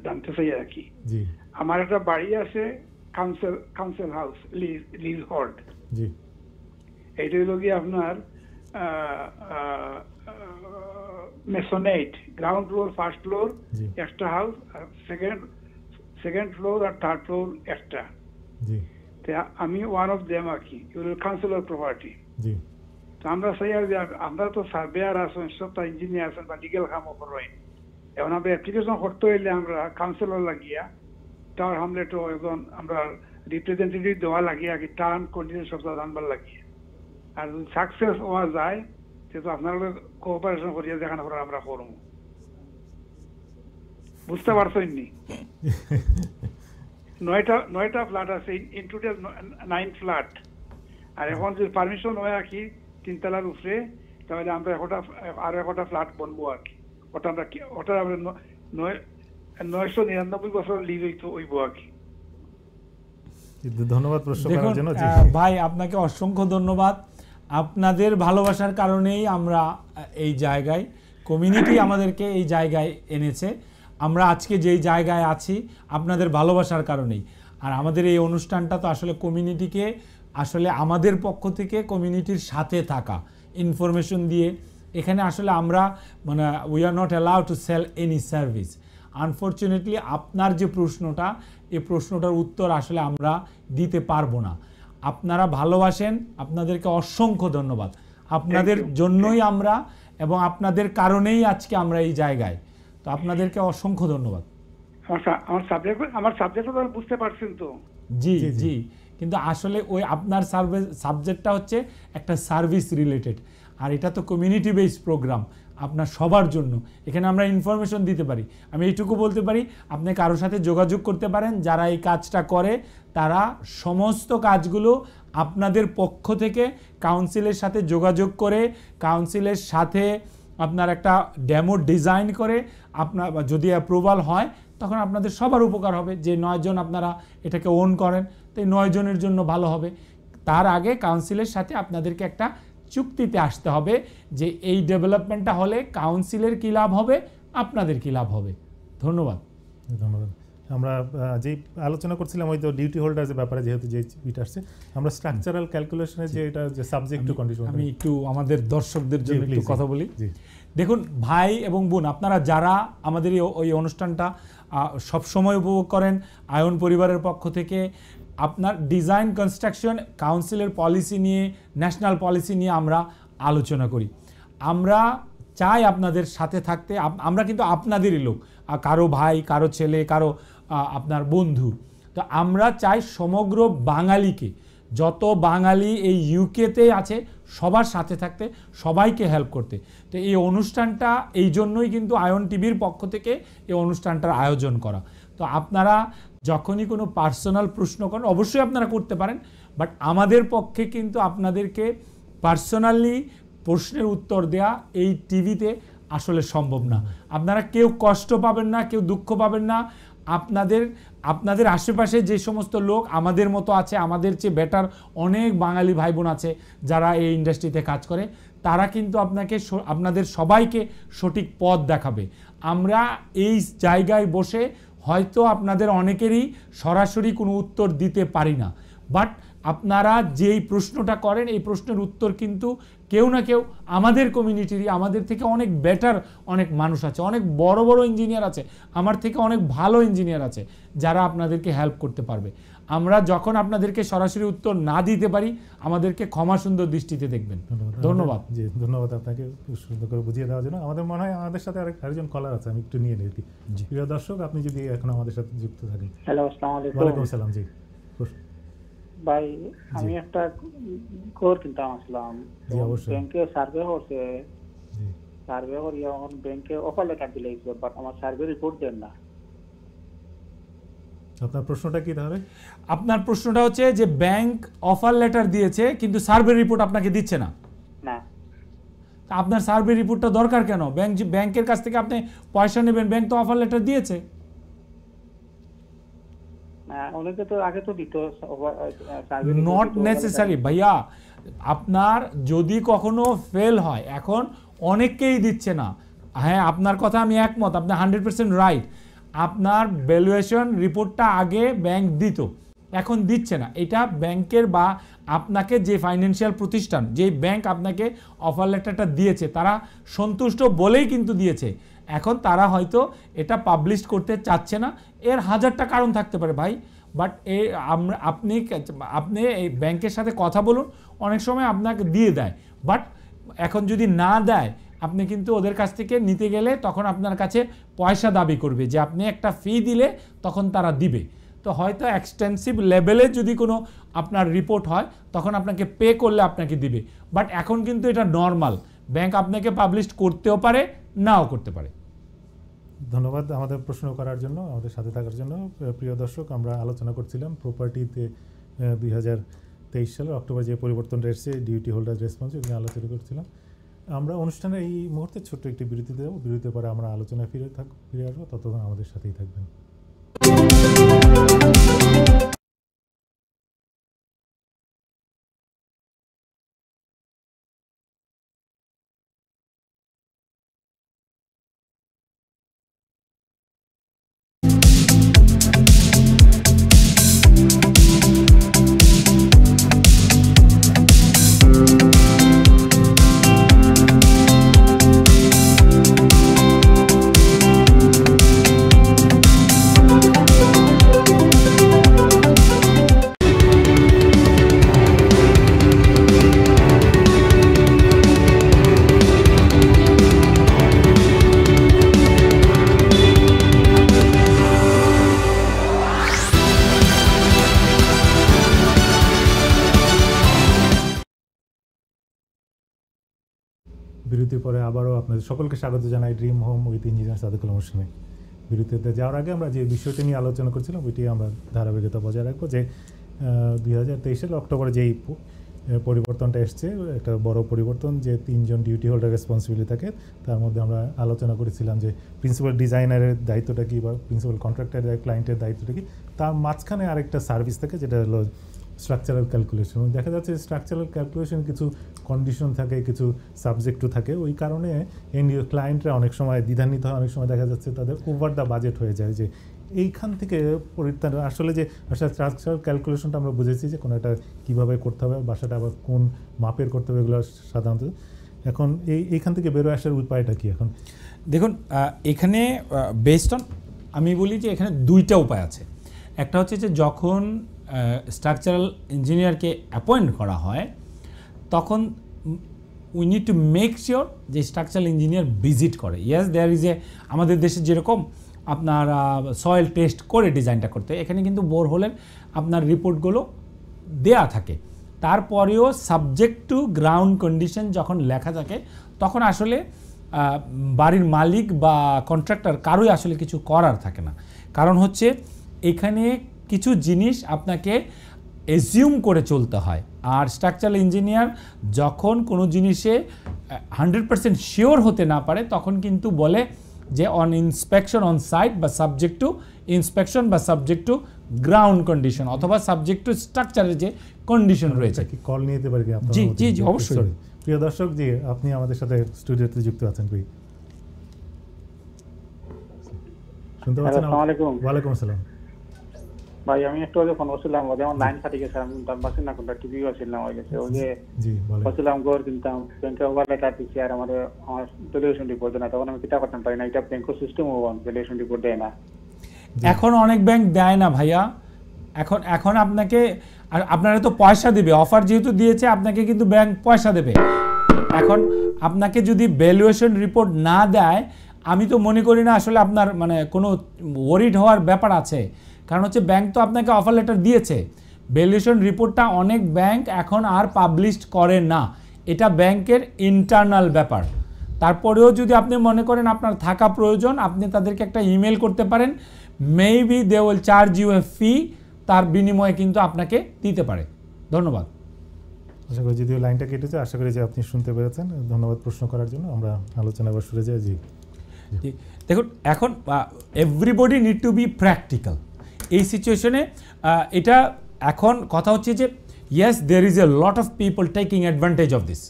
জানতে চাই আর কি। জি, আমার একটা বাড়ি আছে, কাউন্সিল হাউস, লিজ হল্ড। জি, এইটা হলো কি আপনার মেসোনেট, গ্রাউন্ড ফ্লোর, ফার্স্ট ফ্লোর একটা হাউস, সেকেন্ড ফ্লোর আর থার্ড ফ্লোর একটা। জি, আমি ওয়ান অফ দেম আর কি, কাউন্সিলর প্রপার্টি। জি, তো আমরা চাই আর আমরা তো সার্ভেয়ার আছেন, সবটা ইঞ্জিনিয়ার আছেন বা লিগেল কামও করেন। এখন আমরা অ্যাপ্লিকেশন করতে হইলে আমরা কাউন্সিলর লাগিয়া টাওয়ার হামলেটও একজন আমরা রিপ্রেজেন্টেটিভ দেওয়া লাগিয়ে আর কি, টার্ম কন্ডিশন সবটা জানবার লাগিয়ে। আর যদি সাকসেস হওয়া যায় সেহেতু আপনারা কোঅপারেশন করিয়া দেখানো করে আমরা করবো। বুঝতে পারছেন নি? 9টা ফ্ল্যাট আছে, ইন টোটাল 9 ফ্ল্যাট। আর এখন যদি পারমিশন হয় আর কি 3 তলার উপরে, তাহলে আমরা আরো একটা ফ্ল্যাট বনবো আর কি। ওটা আমরা 999 বছর লিজ হইব আর কি। ধন্যবাদ প্রশ্ন করার জন্য। ভাই আপনাকে অসংখ্য ধন্যবাদ। আপনাদের ভালোবাসার কারণেই আমরা এই জায়গায়, কমিউনিটি আমাদেরকে এই জায়গায় এনেছে। আমরা আজকে যেই জায়গায় আছি আপনাদের ভালোবাসার কারণেই। আর আমাদের এই অনুষ্ঠানটা তো আসলে কমিউনিটিকে, আসলে আমাদের পক্ষ থেকে কমিউনিটির সাথে থাকা, ইনফরমেশন দিয়ে। এখানে আসলে আমরা মানে we are not allowed to sell any service. Unfortunately আপনার যে প্রশ্নটা, এই প্রশ্নটার উত্তর আসলে আমরা দিতে পারবো না। আপনারা ভালোবাসেন, আপনাদেরকে অসংখ্য ধন্যবাদ। আপনাদের জন্যই আমরা এবং আপনাদের কারণেই আজকে আমরা এই জায়গায়। তো আপনাদেরকে অসংখ্য ধন্যবাদ। আমার সাবজেক্ট বুঝতে পারছেন তো? জি জি, কিন্তু আসলে ওই আপনার সাবজেক্টটা হচ্ছে একটা সার্ভিস রিলেটেড, আর এটা তো কমিউনিটি বেসড প্রোগ্রাম আপনার সবার জন্য। এখানে আমরা ইনফরমেশন দিতে পারি। আমি এইটুকু বলতে পারি, আপনি কারোর সাথে যোগাযোগ করতে পারেন, যারা এই কাজটা করে তারা সমস্ত কাজগুলো আপনাদের পক্ষ থেকে কাউন্সিলের সাথে যোগাযোগ করে, কাউন্সিলের সাথে আপনার একটা ডেমো ডিজাইন করে, আপনার যদি অ্যাপ্রুভাল হয় তখন আপনাদের সবার উপকার হবে। যে 9 জন আপনারা এটাকে ওন করেন, তো এই 9 জনের জন্য ভালো হবে। তার আগে কাউন্সিলের সাথে আপনাদেরকে একটা চুক্তিতে আসতে হবে যে এই ডেভেলপমেন্টটা হলে কাউন্সিলের কী লাভ হবে, আপনাদের কী লাভ হবে। ধন্যবাদ। ধন্যবাদ। আমরা যে আলোচনা করছিলাম ওই তো ডিউটি হোল্ডারের ব্যাপারে, যেহেতু যে এটা আসছে, আমরা স্ট্রাকচারাল ক্যালকুলেশনে যে এটা যে সাবজেক্ট টু কন্ডিশন, আমি একটু আমাদের দর্শকদের জন্য একটু কথা বলি। দেখুন ভাই এবং বোন, আপনারা যারা আমাদের এই অনুষ্ঠানটা সবসময় উপভোগ করেন, আয়ন পরিবারের পক্ষ থেকে আপনার ডিজাইন কনস্ট্রাকশন কাউন্সিলের পলিসি নিয়ে, ন্যাশনাল পলিসি নিয়ে আমরা আলোচনা করি। আমরা চাই আপনাদের সাথে থাকতে। আমরা কিন্তু আপনাদেরই লোক, কারো ভাই, কারো ছেলে, কারো আপনার বন্ধু। তো আমরা চাই সমগ্র বাঙালিকে, যত বাঙালি এই ইউকেতে আছে সবার সাথে থাকতে, সবাইকে হেল্প করতে। তো এই অনুষ্ঠানটা এই জন্যই কিন্তু আয়ন টিভির পক্ষ থেকে এই অনুষ্ঠানটার আয়োজন করা। তো আপনারা যখনই কোনো পার্সোনাল প্রশ্ন করেন অবশ্যই আপনারা করতে পারেন, বাট আমাদের পক্ষে কিন্তু আপনাদেরকে পার্সোনালি প্রশ্নের উত্তর দেয়া এই টিভিতে আসলে সম্ভব না। আপনারা কেউ কষ্ট পাবেন না, কেউ দুঃখ পাবেন না। আপনাদের আশেপাশে যে সমস্ত লোক আমাদের মতো আছে, আমাদের চেয়ে বেটার অনেক বাঙালি ভাই বোন আছে যারা এই ইন্ডাস্ট্রিতে কাজ করে, তারা কিন্তু আপনাদের সবাইকে সঠিক পথ দেখাবে। আমরা এই জায়গায় বসে হয়তো আপনাদের অনেকেরই সরাসরি কোনো উত্তর দিতে পারি না, বাট আপনারা যেই প্রশ্নটা করেন এই প্রশ্নের উত্তর কিন্তু কেউ না কেউ আমাদের কমিউনিটিরই, আমাদের থেকে অনেক বেটার অনেক মানুষ আছে, অনেক বড় বড় ইঞ্জিনিয়ার আছে, আমার থেকে অনেক ভালো ইঞ্জিনিয়ার আছে যারা আপনাদেরকে হেল্প করতে পারবে। আমরা যখন আপনাদেরকে সরাসরি উত্তর না দিতে পারি, আমাদেরকে ক্ষমা সুন্দর দৃষ্টিতে দেখবেন। ধন্যবাদ। জি, ধন্যবাদ আপনাকে সুন্দর করে বুঝিয়ে দেওয়ার জন্য। আমাদের মনে হয় আমাদের সাথে আরেকজন কলার আছে, আমি একটু নিয়ে নিই। প্রিয় দর্শক, আপনি যদি এখন আমাদের সাথে যুক্ত থাকেন। হ্যালো, আসসালামু আলাইকুম। ওয়ালাইকুম আসসালাম। জি ভাই, আমি একটা ঘর কিনতে আসলাম, ব্যাংকে সার্ভে করছে, সার্ভে করি এখন ব্যাংকে অফার লেটার দিলে, বাট আমার সার্ভে রিপোর্ট দেন না। আপনার প্রশ্নটা কি তাহলে? আপনার প্রশ্নটা হচ্ছে যে ব্যাংক অফার লেটার দিয়েছে কিন্তু সার্ভে রিপোর্ট আপনাকে দিচ্ছে না। না, আপনার সার্ভে রিপোর্টটা দরকার কেন? ব্যাংকের কাছ থেকে আপনি পয়সা নেবেন, ব্যাংক তো অফার লেটার দিয়েছে। অনেকে তো আগে তো দিত। নট নেসেসারি ভাইয়া, আপনার যদি কখনো ফেল হয়, এখন অনেককেই দিচ্ছে না। হ্যাঁ, আপনার কথা আমি একমত, আপনি 100% রাইট। আপনার ভ্যালুয়েশন রিপোর্টটা আগে ব্যাংক দিত, এখন দিচ্ছে না। এটা ব্যাংকের বা আপনাকে যে ফাইন্যান্সিয়াল প্রতিষ্ঠান, যে ব্যাংক আপনাকে অফার লেটারটা দিয়েছে, তারা সন্তুষ্ট বলেই কিন্তু দিয়েছে। এখন তারা হয়তো এটা পাবলিশ করতে চাচ্ছে না, এর 1000টা কারণ থাকতে পারে ভাই। বাট আপনি এই ব্যাংকের সাথে কথা বলুন, অনেক সময় আপনাকে দিয়ে দেয়। বাট এখন যদি না দেয়, আপনি কিন্তু ওদের কাছ থেকে নিতে গেলে তখন আপনার কাছে পয়সা দাবি করবে, যে আপনি একটা ফি দিলে তখন তারা দিবে। তো হয়তো এক্সটেন্সিভ লেভেলে যদি কোনো আপনার রিপোর্ট হয় তখন আপনাকে পে করলে আপনাকে দিবে। বাট এখন কিন্তু এটা নর্মাল, ব্যাংক আপনাকে পাবলিশ করতেও পারে, নাও করতে পারে। ধন্যবাদ আমাদের প্রশ্ন করার জন্য, আমাদের সাথে থাকার জন্য। প্রিয় দর্শক, আমরা আলোচনা করছিলাম প্রপার্টিতে 2023 সালের অক্টোবর যে পরিবর্তনটা এসেছে, ডিউটি হোল্ডার রেসপন্স, নিয়ে আলোচনা করছিলাম। আমরা অনুষ্ঠানের এই মুহূর্তে ছোট্ট একটি বিরতি দেবো। বিরতির পরে আমরা আলোচনায় ফিরে আসবো। ততক্ষণ আমাদের সাথেই থাকবেন। বিরতির পরে আবারও আপনাদের সকলকে স্বাগত জানাই dream home with engineer Sadekul অনুষ্ঠানে। বিরতিতে যাওয়ার আগে আমরা যে বিষয়টি নিয়ে আলোচনা করছিলাম ওইটি আমরা ধারাবাহিকতা বজায় রাখবো যে 2023 অক্টোবরে যেই পরিবর্তনটা এসছে একটা বড় পরিবর্তন, যে 3 জন ডিউটি হোল্ডার রেসপন্সিবিলিটি থাকে। তার মধ্যে আমরা আলোচনা করেছিলাম যে প্রিন্সিপাল ডিজাইনারের দায়িত্বটা কী বা প্রিন্সিপাল কন্ট্রাক্টরের ক্লায়েন্টের দায়িত্বটা কী, তার মাঝখানে আরেকটা সার্ভিস থাকে যেটা হলো স্ট্রাকচারাল ক্যালকুলেশন। দেখা যাচ্ছে স্ট্রাকচারাল ক্যালকুলেশন কিছু কন্ডিশন থাকে, কিছু সাবজেক্টও থাকে, ওই কারণে এন্ড ক্লায়েন্টরা অনেক সময় দ্বিধান্বিত হয়, অনেক সময় দেখা যাচ্ছে তাদের ওভার দ্য বাজেট হয়ে যায়। যে এইখান থেকে পরিত্রাণ আসলে যে আসলে স্ট্রাকচারাল ক্যালকুলেশনটা আমরা বুঝেছি যে কোনো একটা কীভাবে করতে হবে, বাসাটা আবার কোন মাপের করতে হবে, এগুলো সাধারণত এখন এইখান থেকে বেরোয় আসার উপায়টা কি? এখন দেখুন এখানে বেসড অন আমি বলি যে এখানে দুইটা উপায় আছে। একটা হচ্ছে যে যখন স্ট্রাকচারাল ইঞ্জিনিয়ারকে অ্যাপয়েন্ট করা হয় তখন we need to make sure যে স্ট্রাকচারাল ইঞ্জিনিয়ার ভিজিট করে। ইয়েস দেয়ার ইজ আমাদের দেশে যেরকম আপনার সয়েল টেস্ট করে ডিজাইনটা করতে, এখানে কিন্তু বোরহোলের আপনার রিপোর্টগুলো দেয়া থাকে। তারপরেও সাবজেক্ট টু গ্রাউন্ড কন্ডিশন যখন লেখা থাকে তখন আসলে বাড়ির মালিক বা কন্ট্রাক্টর কারোই আসলে কিছু করার থাকে না। কারণ হচ্ছে এখানে কিছু জিনিস আপনাকে এজিউম করে চলতে হয়। আর স্ট্রাকচারাল ইঞ্জিনিয়ার যখন কোনো জিনিসে 100% শিওর হতে না পারে তখন কিন্তু বলে যে অন ইন্সপেকশন অন সাইট বা সাবজেক্ট টু ইন্সপেকশন বা সাবজেক্ট টু গ্রাউন্ড কন্ডিশন অথবা সাবজেক্ট টু স্ট্রাকচারের যে কন্ডিশন রয়েছে। কি কল নিয়ে যেতে পারি? জি জি জি অবশ্যই। প্রিয় দর্শক, জি আপনি আমাদের সাথে স্টুডিওতে যুক্ত আছেন, প্রিয় শুনতে পাচ্ছেন? ওয়ালাইকুম আসসালাম ভাই। আমি একটু আগে ফোন করছিলাম, যেমন লাইন কাটি গেছে, আমি পাচ্ছি না কোনটা টিভি আসছিলাম হয়ে গেছে, ওই যে বলছিলাম গড় কিনতাম ব্যাংকে ওভার লেটার দিচ্ছে আর আমার ভ্যালুয়েশন রিপোর্ট দেয় না, তখন আমি কিতা করতাম পারি না। এটা ব্যাংকের সিস্টেম ভ্যালুয়েশন রিপোর্ট দেয় না। এখন অনেক ব্যাংক দেয় না ভাইয়া। এখন আপনাকে আপনারা তো পয়সা দেবে, অফার যেহেতু দিয়েছে আপনাকে কিন্তু ব্যাংক পয়সা দেবে। এখন আপনাকে যদি ভ্যালুয়েশন রিপোর্ট না দেয় আমি তো মনে করি না আসলে আপনার মানে কোনো ওয়ারিড হওয়ার ব্যাপার আছে। কারণ হচ্ছে ব্যাংক তো আপনাকে অফার লেটার দিয়েছে। ভ্যালুয়েশন রিপোর্টটা অনেক ব্যাংক এখন আর পাবলিশ করে না, এটা ব্যাংকের ইন্টারনাল ব্যাপার। তারপরেও যদি আপনি মনে করেন আপনার থাকা প্রয়োজন, আপনি তাদেরকে একটা ইমেল করতে পারেন, maybe they will charge you a fee, তার বিনিময়ে কিন্তু আপনাকে দিতে পারে। ধন্যবাদ। আশা করি যদিও লাইনটা কেটেছে, আশা করি যে আপনি শুনতে পেরেছেন। ধন্যবাদ প্রশ্ন করার জন্য। আমরা আলোচনা আবার শুরু যাই। জি দেখুন এখন everybody need to be practical এই সিচুয়েশনে। এটা এখন কথা হচ্ছে যে yes there is a lot of people taking advantage of this.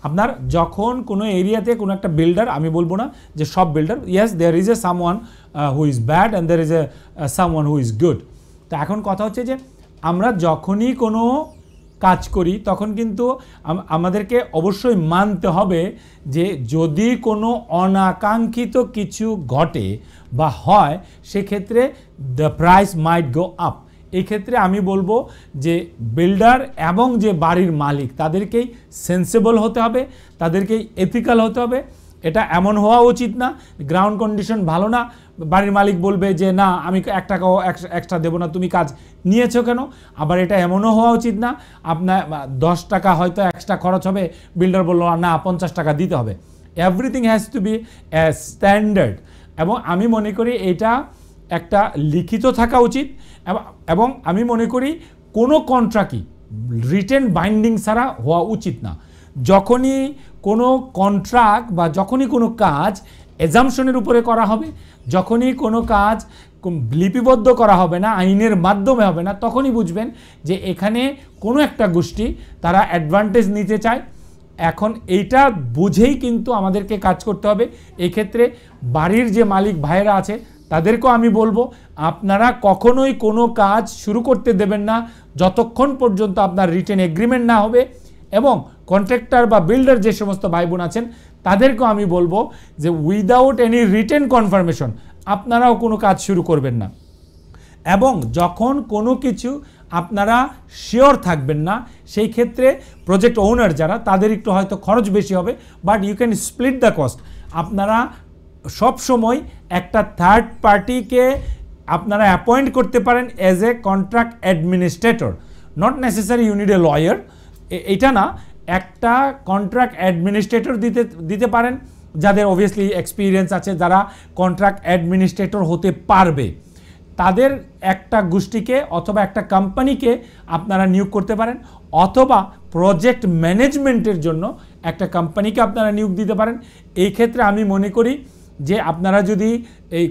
আপনার যখন কোনো এরিয়াতে কোনো একটা বিল্ডার, আমি বলবো না যে সব builder, yes there is a someone who is bad and there is a someone who is good. তো এখন কথা হচ্ছে যে আমরা যখনই কোনো কাজ করি তখন কিন্তু আমাদেরকে অবশ্যই মানতে হবে যে যদি কোনো অনাকাঙ্ক্ষিত কিছু ঘটে বা হয় সেক্ষেত্রে the price might go up. এই ক্ষেত্রে আমি বলবো যে বিল্ডার এবং যে বাড়ির মালিক তাদেরকেই সেন্সেবল হতে হবে, তাদেরকেই এথিক্যাল হতে হবে। এটা এমন হওয়া উচিত না গ্রাউন্ড কন্ডিশন ভালো না, বাড়ির মালিক বলবে যে না আমি 1 টাকাও এক্সট্রা দেবো না, তুমি কাজ নিয়েছো কেন। আবার এটা এমনও হওয়া উচিত না আপনার 10 টাকা হয়তো এক্সট্রা খরচ হবে, বিল্ডার বললো না 50 টাকা দিতে হবে। Everything has to be standard. এবং আমি মনে করি এটা একটা লিখিত থাকা উচিত। এবং আমি মনে করি কোনো কন্ট্রাক্টই রিটেন বাইন্ডিং ছাড়া হওয়া উচিত না। যখনই কোনো কন্ট্রাক্ট বা যখনই কোনো কাজ এজাম্পশনের উপরে করা হবে, যখনই কোনো কাজ লিপিবদ্ধ করা হবে না, আইনের মাধ্যমে হবে না, তখনই বুঝবেন যে এখানে কোনো একটা গোষ্ঠী তারা অ্যাডভান্টেজ নিতে চায়। এখন এইটা বুঝেই কিন্তু আমাদেরকে কাজ করতে হবে। এই ক্ষেত্রে বাড়ির যে মালিক ভাইয়েরা আছে তাদেরকেও আমি বলবো আপনারা কখনোই কোনো কাজ শুরু করতে দেবেন না যতক্ষণ পর্যন্ত আপনার রিটেন এগ্রিমেন্ট না হবে। এবং কন্ট্রাক্টর বা বিল্ডার যে সমস্ত ভাই বোন আছেন তাদেরকেও আমি বলবো যে উইদাউট এনি রিটেন কনফার্মেশন আপনারাও কোনো কাজ শুরু করবেন না। এবং যখন কোনো কিছু আপনারা শিওর থাকবেন না সেই ক্ষেত্রে প্রজেক্ট ওনার যারা তাদের একটু হয়তো খরচ বেশি হবে, but you can split the cost. আপনারা সব সময় একটা থার্ড পার্টিকে আপনারা অ্যাপয়েন্ট করতে পারেন as a contract administrator. Not necessary you need a lawyer, এটা না, একটা কন্ট্রাক্ট অ্যাডমিনিস্ট্রেটর দিতে পারেন, যাদের অবভিয়াসলি এক্সপিরিয়েন্স আছে, যারা কন্ট্রাক্ট অ্যাডমিনিস্ট্রেটর হতে পারবে, তাদের একটা গোষ্ঠীকে অথবা একটা কোম্পানিকে আপনারা নিয়োগ করতে পারেন, অথবা প্রজেক্ট ম্যানেজমেন্টের জন্য একটা কোম্পানিকে আপনারা নিয়োগ দিতে পারেন। এই ক্ষেত্রে আমি মনে করি যে আপনারা যদি এই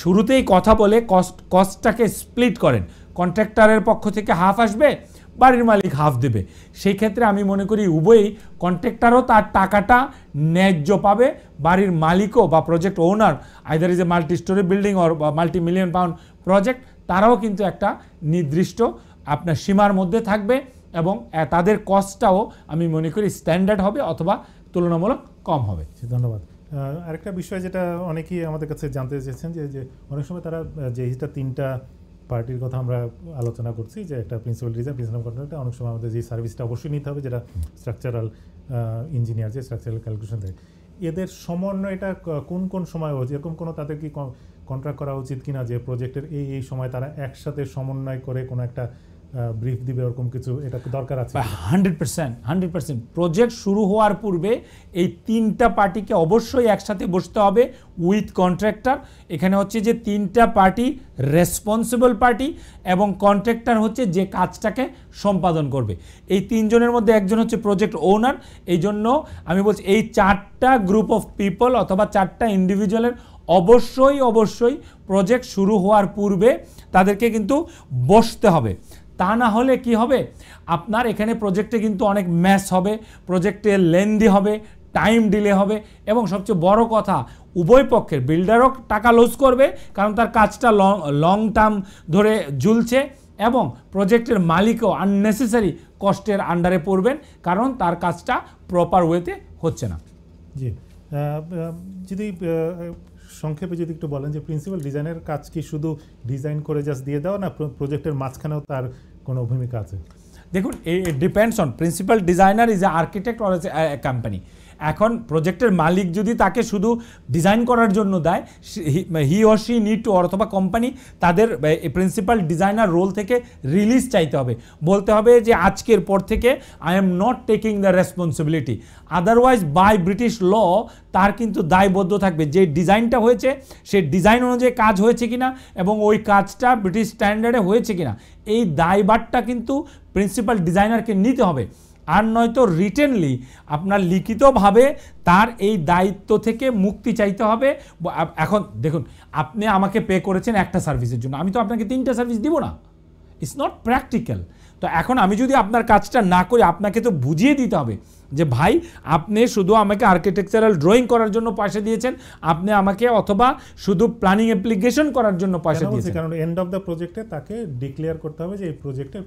শুরুতেই কথা বলে কস্টটাকে স্প্লিট করেন, কন্ট্রাক্টরের পক্ষ থেকে হাফ আসবে, বাড়ির মালিক হাফ দেবে, সেই ক্ষেত্রে আমি মনে করি উভয়ই, কন্ট্রাক্টরও তার টাকাটা ন্যায্য পাবে, বাড়ির মালিকও বা project owner, either is a multi story building or multi million pound project, তারাও কিন্তু একটা নির্দিষ্ট আপনার সীমার মধ্যে থাকবে এবং তাদের কস্টটাও আমি মনে করি স্ট্যান্ডার্ড হবে অথবা তুলনামূলক কম হবে। ধন্যবাদ। আরেকটা বিষয় যেটা অনেকেই আমাদের কাছে জানতে চেয়েছেন যে অনেক সময় তারা যেটা তিনটা পার্টির কথা আমরা আলোচনা করছি, যে একটা প্রিন্সিপাল ডিজাইন, প্রিন্সিপাল কন্ট্রাক্টর, অনেক সময় আমাদের যে সার্ভিসটা অবশ্যই নিতে হবে, যেটা স্ট্রাকচারাল ইঞ্জিনিয়ার, যে স্ট্রাকচারাল ক্যালকুলেশন থাকে, এদের সমন্বয়টা কোন কোন সময় হচ্ছে, এরকম কোনো তাদের কি কন্ট্রাক্ট করা উচিত কিনা যে প্রজেক্টের এই সময় তারা একসাথে সমন্বয় করে কোনো একটা ব্রিফ দিবে, এরকম কিছু এটা দরকার আছে? 100% প্রজেক্ট শুরু হওয়ার পূর্বে এই তিনটা পার্টিকে অবশ্যই একসাথে বসতে হবে উইথ কন্ট্রাক্টর। এখানে হচ্ছে যে তিনটা পার্টি রেসপন্সিবল পার্টি এবং কন্ট্রাক্টর হচ্ছে যে কাজটাকে সম্পাদন করবে। এই তিনজনের মধ্যে একজন হচ্ছে প্রজেক্ট ওনার। এই জন্য আমি বলছি এই চারটা গ্রুপ অফ পিপল অথবা চারটা ইন্ডিভিজুয়ালের অবশ্যই প্রজেক্ট শুরু হওয়ার পূর্বে তাদেরকে কিন্তু বসতে হবে। তা না হলে কি হবে, আপনার এখানে প্রজেক্টে কিন্তু অনেক ম্যাস হবে, প্রজেক্টে লেন্দি হবে, টাইম ডিলে হবে এবং সবচেয়ে বড় কথা উভয় পক্ষের, বিল্ডারও টাকা লস করবে কারণ তার কাজটা লং টার্ম ধরে ঝুলছে এবং প্রজেক্টের মালিকও আননেসেসারি কষ্টের আন্ডারে পড়বেন কারণ তার কাজটা প্রপার ওয়েতে হচ্ছে না। জি, যদি সংক্ষেপে যদি একটু বলেন যে প্রিন্সিপাল ডিজাইনের কাজ কি শুধু ডিজাইন করে জাস্ট দিয়ে দেওয়া, না প্রজেক্টের মাঝখানেও তার কোনো ভূমিকা আছে? দেখুন, it depends on principal designer is a architect or a company. এখন প্রজেক্টের মালিক যদি তাকে শুধু ডিজাইন করার জন্য দেয়, he or she need to, অথবা কোম্পানি তাদের প্রিন্সিপাল ডিজাইনার রোল থেকে রিলিজ চাইতে হবে, বলতে হবে যে আজকের পর থেকে I am not taking the responsibility. Otherwise by British law তার কিন্তু দায়বদ্ধ থাকবে যে ডিজাইনটা হয়েছে সে ডিজাইন অনুযায়ী কাজ হয়েছে কিনা এবং ওই কাজটা ব্রিটিশ স্ট্যান্ডার্ডে হয়েছে কিনা, এই দায়ভারটা কিন্তু প্রিন্সিপাল ডিজাইনারকে নিতে হবে। আর নয়তো রিটেনলি আপনার লিখিতভাবে তার এই দায়িত্ব থেকে মুক্তি চাইতে হবে। এখন দেখুন, আপনি আমাকে পে করেছেন একটা সার্ভিসের জন্য, আমি তো আপনাকে তিনটা সার্ভিস দিব না, ইটস নট প্র্যাকটিক্যাল। তো এখন আমি যদি আপনার কাজটা না করি, আপনাকে তো বুঝিয়ে দিতে হবে যে ভাই আপনি শুধু আমাকে আর্কিটেকচারাল ড্রয়িং করার জন্য পয়সা দিয়েছেন, আপনি আমাকে অথবা শুধু প্ল্যানিং অ্যাপ্লিকেশন করার জন্য পয়সা দিয়েছেন। কারণ এন্ড অফ দ্য প্রজেক্টে তাকে ডিক্লেয়ার করতে হবে যে এই প্রজেক্টের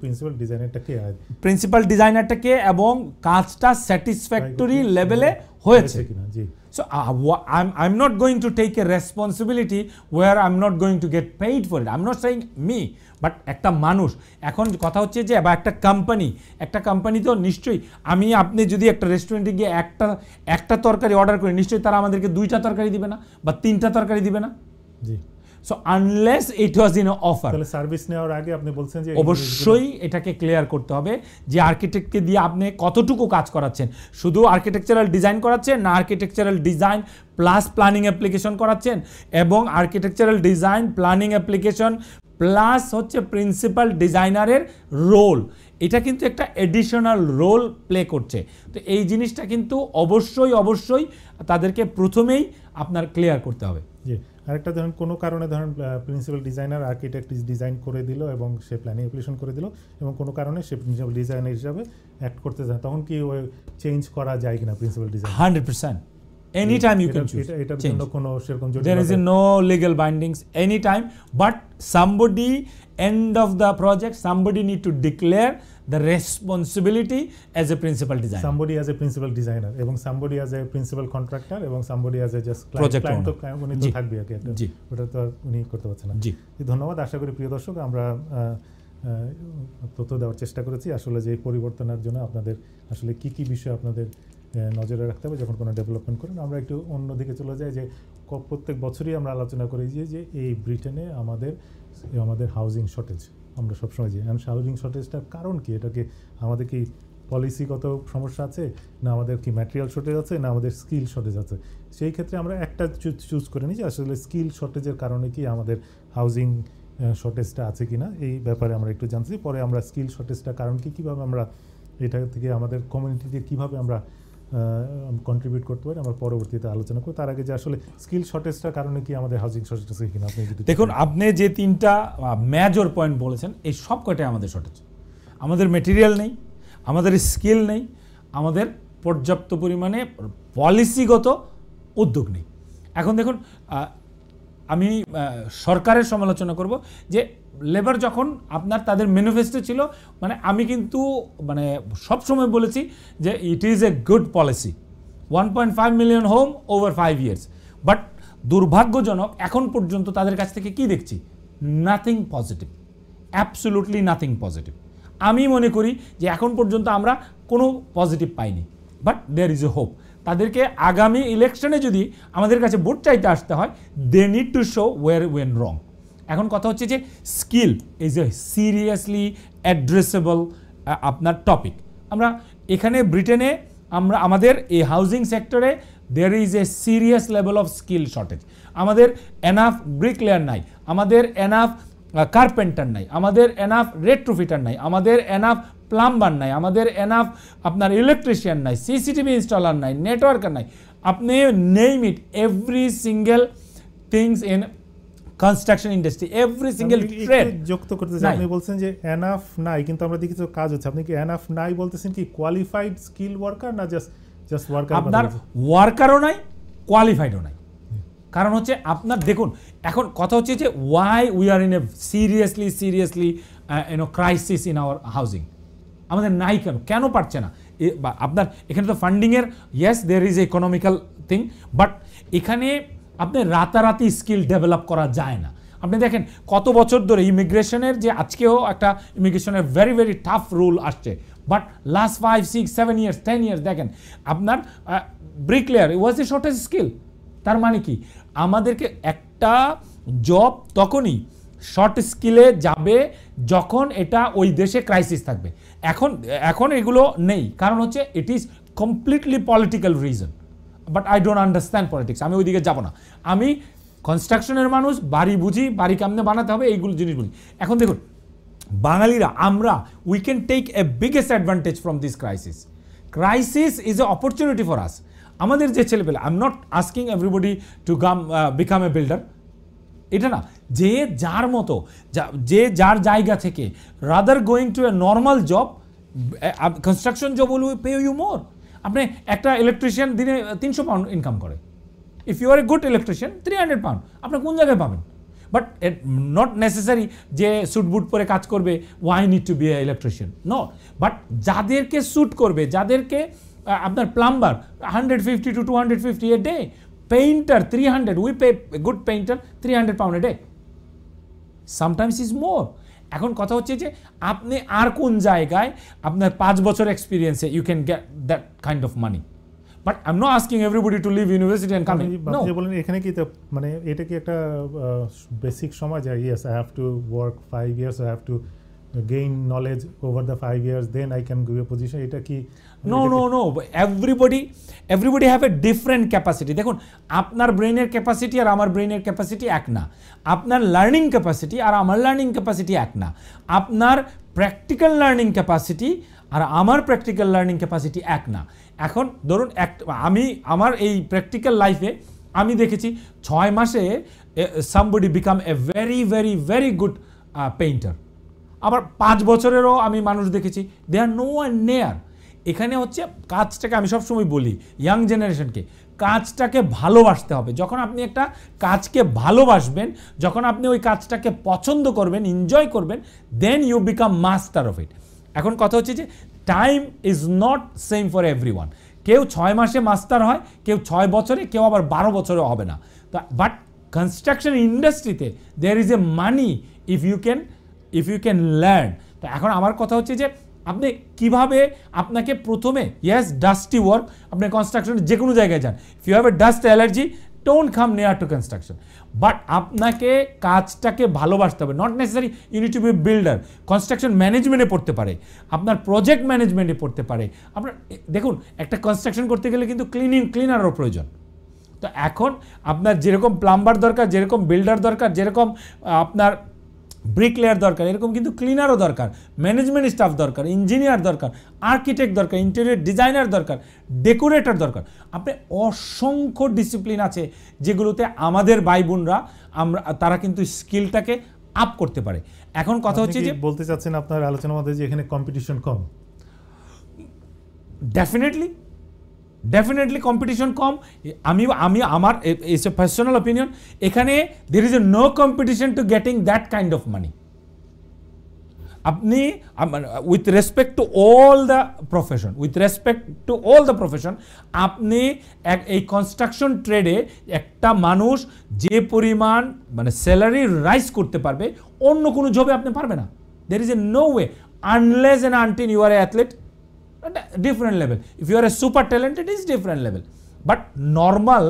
প্রিন্সিপাল ডিজাইনারটা কে এবং কাজটা স্যাটিসফ্যাক্টরি লেভেলে হয়েছে কিনা। জি। So I'm not going to take a responsibility where I'm not going to get paid for it. I'm not saying me, but একটা মানুষ, এখন কথা হচ্ছে যে বা একটা কোম্পানি তো নিশ্চয়ই, আপনি যদি একটা রেস্টুরেন্টে গিয়ে একটা তরকারি অর্ডার করি, নিশ্চয়ই তারা আমাদেরকে দুইটা তরকারি দিবে না বা তিনটা তরকারি দিবে না। জি। So unless it was in offer, তাহলে সার্ভিস নেওয়ার আগে আপনি বলছেন যে অবশ্যই এটাকে ক্লিয়ার করতে হবে যে আর্কিটেক্টকে দিয়ে আপনি কতটুকু কাজ করাচ্ছেন, শুধু আর্কিটেকচারাল ডিজাইন করাচ্ছেন না architectural design plus planning application করাচ্ছেন, এবং architectural design planning application plus হচ্ছে প্রিন্সিপাল ডিজাইনারের রোল, এটা কিন্তু একটা এডিশনাল রোল প্লে করছে। তো এই জিনিসটা কিন্তু অবশ্যই তাদেরকে প্রথমেই আপনার ক্লিয়ার করতে হবে। জি। আরেকটা ধরেন কোনো কারণে প্রিন্সিপাল ডিজাইনার আর্কিটেক্ট ডিজাইন করে দিল এবং সে প্ল্যানিং অ্যাপ্লিকেশন করে দিল এবং কোনো কারণে সে প্রিন্সিপাল ডিজাইনার হিসাবে অ্যাক্ট করতে চায়, তখন কি ওই চেঞ্জ করা যায় কিনা principal design? 100%. Anytime you can choose. এটার জন্য কোনো সেরকম there is no legal bindings anytime, but somebody end of the project somebody need to declare the responsibility as a principal designer, somebody as a principal designer এবং somebody as a principal contractor এবং somebody as a just project client তো উনি তো থাকবে আর কি, ওটা তো উনি করতে পারছেন না। জি, ধন্যবাদ। আশা করি প্রিয় দর্শক আমরা তথ্য দেওয়ার চেষ্টা করেছি আসলে যে পরিবর্তনের জন্য আপনাদের আসলে কি বিষয় আপনাদের নজরে রাখতে হবে যখন কোনো ডেভেলপমেন্ট করেন। আমরা একটু অন্যদিকে চলে যাই যে প্রত্যেক বছরই আমরা আলোচনা করি যে এই ব্রিটেনে আমাদের হাউজিং শর্টেজ, আমরা সবসময় যে হাউজিং শর্টেজটার কারণ কি, এটাকে আমাদের কি পলিসিগত সমস্যা আছে, না আমাদের কি ম্যাটেরিয়াল শর্টেজ আছে, না আমাদের স্কিল শর্টেজ আছে। সেই ক্ষেত্রে আমরা একটা চুজ করে নিই যে আসলে স্কিল শর্টেজের কারণে কি আমাদের হাউজিং শর্টেজটা আছে কি না, এই ব্যাপারে আমরা একটু জানছি। পরে আমরা স্কিল শর্টেজটার কারণ কি, কীভাবে আমরা এটা থেকে আমাদের কমিউনিটিকে কীভাবে আমরা কন্ট্রিবিউট করতে পারি, আমরা পরবর্তীতে আলোচনা করি। তার আগে যে আসলে স্কিল শর্টেজটার কারণে কি আমাদের হাউজিং শর্টেজ আছে কিনা আপনি যদি দেখুন, আপনি যে 3টা মেজর পয়েন্ট বলেছেন, এই সব কটাই আমাদের শর্টেজ। আমাদের মেটেরিয়াল নেই, আমাদের স্কিল নেই, আমাদের পর্যাপ্ত পরিমাণে পলিসিগত উদ্যোগ নেই। এখন দেখুন, আমি সরকারের সমালোচনা করব যে লেবার যখন আপনার তাদের ম্যানিফেস্টো ছিল, মানে আমি কিন্তু মানে সবসময় বলেছি যে it is a good policy, 1.5 million home over 5 years. But দুর্ভাগ্যজনক এখন পর্যন্ত তাদের কাছ থেকে কি দেখছি, nothing positive, absolutely nothing positive. আমি মনে করি যে এখন পর্যন্ত আমরা কোনো পজিটিভ পাইনি, but there is a hope. তাদেরকে আগামী ইলেকশনে যদি আমাদের কাছে ভোট চাইতে আসতে হয়, they need to show where when wrong. এখন কথা হচ্ছে যে skill is a seriously addressable আপনার টপিক। আমরা এখানে ব্রিটেনে আমরা আমাদের এই হাউজিং সেক্টরে there is a serious level of skill shortage. আমাদের এনাফ ব্রিকলেয়ার নাই, আমাদের এনাফ কার্পেন্টার নাই, আমাদের এনাফ রেট্রোফিটার নাই, আমাদের এনাফ প্লাম্বার নাই, আমাদের এনাফ আপনার ইলেকট্রিশিয়ান নাই, সিসিটিভি ইনস্টলার নাই, নেটওয়ার্কার নাই। আপনি name it, every single things in construction industry, every single trade. যুক্ত করতে চাই, আপনি বলছেন যে এনাফ নাই, কিন্তু আমরা দেখি তো কাজ হচ্ছে। আপনি কি এনাফ নাই বলতেছেন কি কোয়ালিফাইড স্কিল ওয়ার্কার, না জাস্ট ওয়ার্কার? আপনার ওয়ার্কারও নাই, কোয়ালিফাইডও নাই। কারণ হচ্ছে আপনার দেখুন, এখন কথা হচ্ছে যে why we are in a seriously crisis in our housing. আমাদের নাই কেন, কেন পারছে না? আপনার এখানে তো ফান্ডিংয়ের yes there is economical thing, but এখানে আপনি রাতারাতি স্কিল ডেভেলপ করা যায় না। আপনি দেখেন কত বছর ধরে ইমিগ্রেশনের যে আজকেও একটা ইমিগ্রেশনের ভেরি ভেরি টাফ রুল আসছে, বাট লাস্ট 5, 6, 7 ইয়ার্স 10 ইয়ার্স দেখেন আপনার ব্রিকলেয়ার ওয়াজ এ শর্টেজ স্কিল। তার মানে কি, আমাদেরকে একটা জব তখনই শর্ট স্কিলে যাবে যখন এটা ওই দেশে ক্রাইসিস থাকবে। এখন এগুলো নেই, কারণ হচ্ছে it is completely political reason. But I don't understand politics, আমি ওইদিকে যাব না। আমি কনস্ট্রাকশনের মানুষ, বাড়ি বুঝি, বাড়ি কেমনে বানাতে হবে এইগুলো জিনিস বুঝি। এখন দেখুন, বাঙালিরা আমরা we can take a biggest advantage from this crisis. Crisis is a opportunity for us. আমাদের যে ছেলেপেলে, I am not asking everybody to become a builder, এটা না, যে যার মতো, যে যার জায়গা থেকে rather going to a normal job, construction job will pay you more. আপনি একটা ইলেকট্রিশিয়ান দিনে 300 পাউন্ড ইনকাম করে। If you are a good electrician 300 pound আপনি কোন জায়গায় পাবেন? বাট নট নেসেসারি যে স্যুট বুট পরে কাজ করবে, why need to be a electrician, no. But যাদেরকে স্যুট করবে, যাদেরকে আপনার plumber 150 to 250 a day, painter 300, we pay a good painter 300 pound a day, sometimes is more. এখন কথা হচ্ছে যে আপনি আর কোন জায়গায় আপনার 5 বছর এক্সপিরিয়েন্সে you can get that kind of money. But I am not asking everybody to leave university and come in. No, বলেন এখানে কি তো মানে এটা কি একটা বেসিক সময় যায়, yes I have to work 5 years, I have two gain knowledge over the 5 years, then I can give a position, এটা কি? No, everybody have a different capacity. দেখুন, আপনার ব্রেইনের ক্যাপাসিটি আর আমার ব্রেইনের ক্যাপাসিটি এক না, আপনার লার্নিং ক্যাপাসিটি আর আমার লার্নিং ক্যাপাসিটি এক না, আপনার প্র্যাকটিক্যাল লার্নিং ক্যাপাসিটি আর আমার প্র্যাকটিক্যাল লার্নিং ক্যাপাসিটি এক না। এখন ধরুন আমি আমার এই প্র্যাকটিক্যাল লাইফে আমি দেখেছি 6 মাসে somebody become a very good painter। আবার 5 বছরেরও আমি মানুষ দেখেছি, দে আর নো ওয়ান নেয়ার। এখানে হচ্ছে কাজটাকে, আমি সবসময় বলি ইয়াং জেনারেশনকে, কাজটাকে ভালোবাসতে হবে। যখন আপনি একটা কাজকে ভালোবাসবেন, যখন আপনি ওই কাজটাকে পছন্দ করবেন, এনজয় করবেন, then you become master of it. এখন কথা হচ্ছে যে time is not same for everyone. কেউ 6 মাসে মাস্টার হয়, কেউ 6 বছরে, কেউ আবার 12 বছরে হবে না। তো বাট কনস্ট্রাকশন ইন্ডাস্ট্রিতে there is a money if you can learn. তো এখন আমার কথা হচ্ছে যে আপনি কিভাবে, আপনাকে প্রথমে ইয়েস ডাস্টি ওয়ার্ক, আপনি কনস্ট্রাকশনের যে কোনো জায়গায় যান, if you have a dust allergy don't come near to construction. But আপনাকে কাজটাকে ভালোবাসতে হবে, not necessary you need to be builder. Construction ম্যানেজমেন্টে পড়তে পারে, আপনার প্রজেক্ট ম্যানেজমেন্টে পড়তে পারে। আপনার দেখুন একটা কনস্ট্রাকশন করতে গেলে কিন্তু ক্লিনারও প্রয়োজন। তো এখন আপনার যেরকম প্লাম্বার দরকার, যেরকম বিল্ডার দরকার, যেরকম আপনার ব্রিকলেয়ার দরকার, এরকম কিন্তু ক্লিনারও দরকার, ম্যানেজমেন্ট স্টাফ দরকার, ইঞ্জিনিয়ার দরকার, আর্কিটেক্ট দরকার, ইন্টেরিয়র ডিজাইনার দরকার, ডেকোরেটর দরকার। আপনি অসংখ্য ডিসিপ্লিন আছে যেগুলোতে আমাদের ভাই বোনরা তারা কিন্তু স্কিলটাকে আপ করতে পারে। এখন কথা হচ্ছে যে বলতে চাচ্ছেন আপনার আলোচনার মধ্যে যে এখানে কম্পিটিশন কম। ডেফিনেটলি কম্পিটিশন কম। আমি আমার ইটস এ পার্সোনাল অপিনিয়ন, এখানে there is a no competition to getting that kind of money. আপনি with respect to all the profession, আপনি এই কনস্ট্রাকশন ট্রেডে একটা মানুষ যে পরিমাণ মানে স্যালারি রাইজ করতে পারবে অন্য কোনো জবে আপনি পারবে না। There is a no way unless and until you are a athlete, different level. If you are a super talented, it is different level. But normal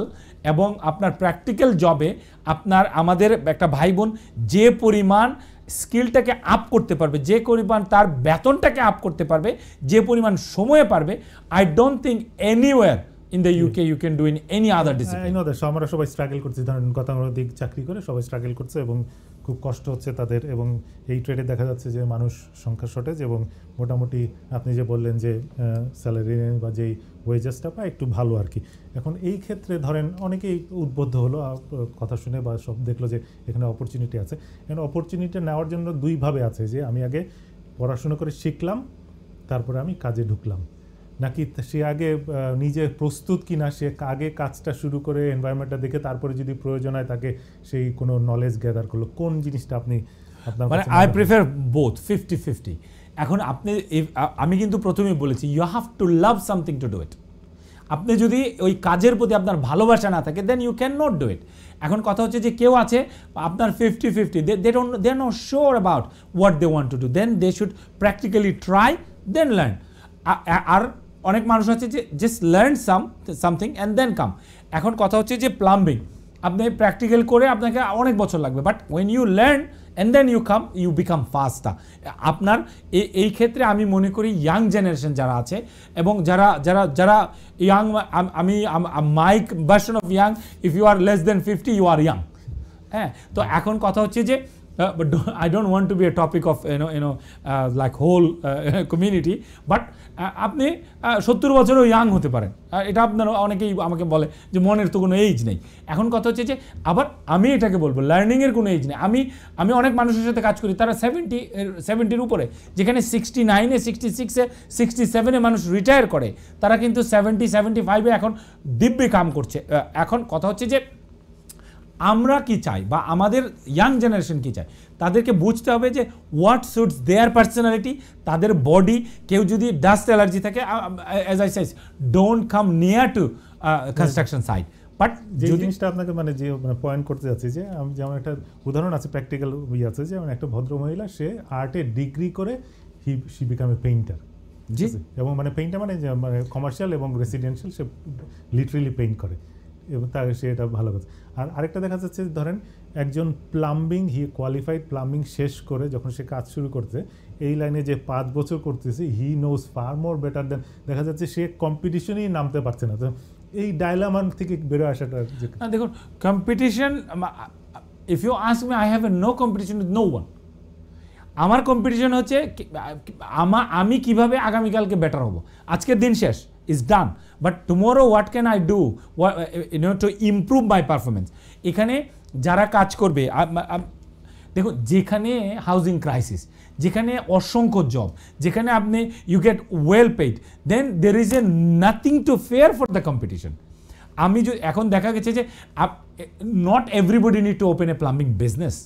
এবং আপনার প্র্যাকটিক্যাল জবে আপনার আমাদের একটা ভাই বোন যে পরিমাণ স্কিলটাকে আপ করতে পারবে, যে পরিমাণ তার বেতনটাকে আপ করতে পারবে, যে পরিমাণ সময়ে পারবে, I don't think anywhere in the UK you can do in any other discipline. I know that আমরা সবাই স্ট্রাগল করছি, ধরেন গতানুগতিক চাকরি করে সবাই স্ট্রাগল করছে এবং খুব কষ্ট হচ্ছে তাদের। এবং এই ট্রেডে দেখা যাচ্ছে যে মানুষ সংখ্যা শর্টেজ এবং মোটামুটি আপনি যে বললেন যে স্যালারি বা যেই ওয়েজেসটা পায় একটু ভালো আর কি। এখন এই ক্ষেত্রে ধরেন অনেকেই উদ্বুদ্ধ হলো কথা শুনে বা সব দেখলো যে এখানে অপরচুনিটি আছে। এখানে অপরচুনিটি নেওয়ার জন্য দুইভাবে আছে, যে আমি আগে পড়াশোনা করে শিখলাম তারপরে আমি কাজে ঢুকলাম, নাকি সে আগে নিজে প্রস্তুত কিনা, সে আগে কাজটা শুরু করে এনভায়রনমেন্টটা দেখে তারপরে যদি প্রয়োজন হয় তাকে সেই কোনো নলেজ গ্যাদার করলো। কোন জিনিসটা আপনি আপনার মানে আই প্রিফার বোথ 50-50। এখন আপনি আমি কিন্তু প্রথমেই বলেছি you have to love something to do it. আপনি যদি ওই কাজের প্রতি আপনার ভালোবাসা না থাকে then you can not do it. এখন কথা হচ্ছে যে কেউ আছে আপনার 50-50, they are not sure about what they want to do, then they should practically try then learn. আর অনেক মানুষ আছে যে just learn something and then come. এখন কথা হচ্ছে যে প্লাম্বিং আপনি প্র্যাকটিক্যাল করে আপনাকে অনেক বছর লাগবে, but when you learn and then you become faster. আপনার এই ক্ষেত্রে আমি মনে করি ইয়াং জেনারেশন যারা আছে এবং যারা ইয়াং, আমি my version of young, if you are less then 50 you are young. হ্যাঁ, তো এখন কথা হচ্ছে যে but I don't want to be a topic of like whole community, but আপনি 70 বছরও ইয়াং হতে পারেন, এটা আপনার অনেকেই আমাকে বলে যে মনের তো কোনো এইজ নেই। এখন কথা হচ্ছে যে আবার আমি এটাকে বলবো লার্নিংয়ের কোনো এইজ নেই। আমি অনেক মানুষের সাথে কাজ করি তারা 70-র উপরে, যেখানে 69-এ 66-এ 67-এ মানুষ রিটায়ার করে, তারা কিন্তু 70-75-এ এখন দিব্যি কাম করছে। এখন কথা হচ্ছে যে আমরা কি চাই বা আমাদের ইয়াং জেনারেশন কি চায়, তাদেরকে বুঝতে হবে যে হোয়াট সুটস দেয়ার পার্সোনালিটি, তাদের বডি। কেউ যদি ডাস্ট অ্যালার্জি থাকে, as I said, don't come near to construction site. But যে জিনিসটা আপনাকে মানে যে পয়েন্ট করতে যাচ্ছি যে যেমন একটা উদাহরণ আছে, প্র্যাকটিক্যাল আছে, যে একটা ভদ্র মহিলা, সে আর্টে ডিগ্রি করে হি বিকাম এ পেইন্টার। জি, এবং মানে পেইন্টার মানে কমার্শিয়াল এবং রেসিডেন্সিয়াল, সে লিটারেলি পেইন্ট করে এবং তার সে এটা ভালো কথা। আর আরেকটা দেখা যাচ্ছে ধরেন একজন প্লাম্বিং, হি কোয়ালিফাইড প্লাম্বিং শেষ করে যখন সে কাজ শুরু করতে এই লাইনে যে 5 বছর করতেছে, he knows fur more better দেন, দেখা যাচ্ছে সে কম্পিটিশনেই নামতে পারছে না। তো এই ডায়লামান থেকে বেরো আসাটা দেখুন, competition, if you ask me, I have a no competition with no one. আমার কম্পিটিশন হচ্ছে আমি কিভাবে আগামীকালকে বেটার হব। আজকের দিন শেষ, is done, but tomorrow what can I do to improve my performance. এখানে যারা কাজ করবে, দেখুন যেখানে হাউজিং ক্রাইসিস, যেখানে অসংখ্য জব, যেখানে আপনি you get well paid, then there is a nothing to fair for the competition. আমি এখন দেখা গেছে যে not everybody need to open a plumbing business.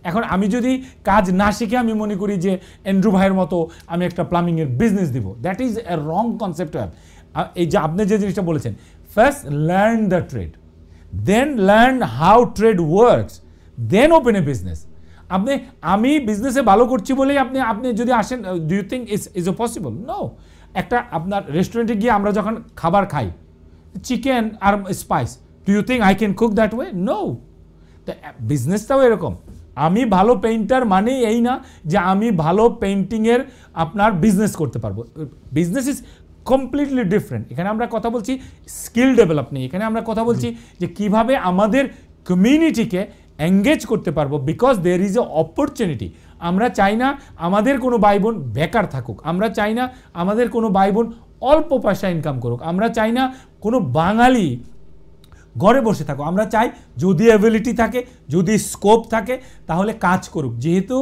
এখন আমি যদি কাজ না শিখে আমি মনে করি যে অ্যান্ড্রু ভাইয়ের মতো আমি একটা প্লাম্বিংয়ের বিজনেস দিব, that is a wrong concept. এই যে আপনি যে জিনিসটা বলেছেন, first learn the trade, then learn how trade works, then open a business. আমি বিজনেসে ভালো করছি বলেই আপনি যদি আসেন, do you think is a possible? No. একটা আপনার রেস্টুরেন্টে গিয়ে আমরা যখন খাবার খাই, চিকেন আর spice, do you think I can cook that way? No. তো বিজনেসটাও এরকম। আমি ভালো পেইন্টার মানে এই না যে আমি ভালো পেইন্টিংয়ের আপনার বিজনেস করতে পারবো। Business is completely different. এখানে আমরা কথা বলছি স্কিল ডেভেলপ নিয়ে, এখানে আমরা কথা বলছি যে কিভাবে আমাদের কমিউনিটিকে এঙ্গেজ করতে পারবো, because there is a opportunity. আমরা চাই না আমাদের কোনো ভাই বোন বেকার থাকুক, আমরা চাই না আমাদের কোনো ভাই বোন অল্প পয়সা ইনকাম করুক, আমরা চাই না কোনো বাঙালি ঘরে বসে থাকো। আমরা চাই যদি অ্যাবিলিটি থাকে, যদি স্কোপ থাকে, তাহলে কাজ করুক। যেহেতু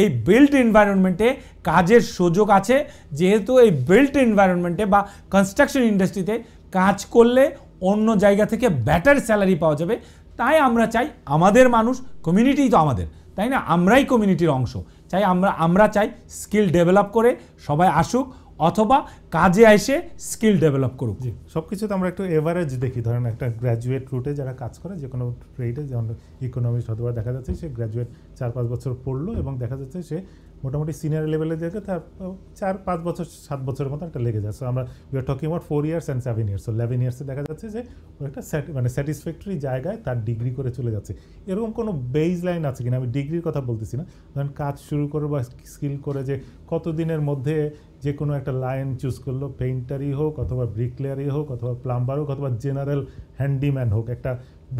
এই বিল্ট এনভায়রনমেন্টে কাজের সুযোগ আছে, যেহেতু এই বিল্ট এনভায়রনমেন্টে বা কনস্ট্রাকশন ইন্ডাস্ট্রিতে কাজ করলে অন্য জায়গা থেকে বেটার স্যালারি পাওয়া যাবে, তাই আমরা চাই আমাদের মানুষ, কমিউনিটি তো আমাদের, তাই না? আমরাই কমিউনিটির অংশ, চাই আমরা চাই স্কিল ডেভেলপ করে সবাই আসুক, অথবা কাজে এসে স্কিল ডেভেলপ করুক। জি, সব কিছুতে আমরা একটু এভারেজ দেখি। ধরেন একটা গ্র্যাজুয়েট রুটে যারা কাজ করে যে কোনো ট্রেডে, যেমন ইকোনমিক্স অথবা দেখা যাচ্ছে সে গ্র্যাজুয়েট 4-5 বছর পড়লো এবং দেখা যাচ্ছে সে মোটামুটি সিনিয়র লেভেলে যেতে তার 4-5 বছর 7 বছরের মতো একটা লেগে যায়। সো আমরা we are talking about 4 years and 7 years. So 11 ইয়ার্সে দেখা যাচ্ছে যে ও একটা মানে স্যাটিসফ্যাক্টরি জায়গায় তার ডিগ্রি করে চলে যাচ্ছে। এরকম কোনো বেজ লাইন আছে কিনা? আমি ডিগ্রির কথা বলতেছি না, ধরেন কাজ শুরু করে বা স্কিল করে যে কতদিনের মধ্যে যে কোনো একটা লাইন চুজ করলো, পেইন্টারই হোক অথবা ব্রিকলেয়ারই হোক অথবা প্লাম্বার হোক অথবা জেনারেল হ্যান্ডিম্যান হোক, একটা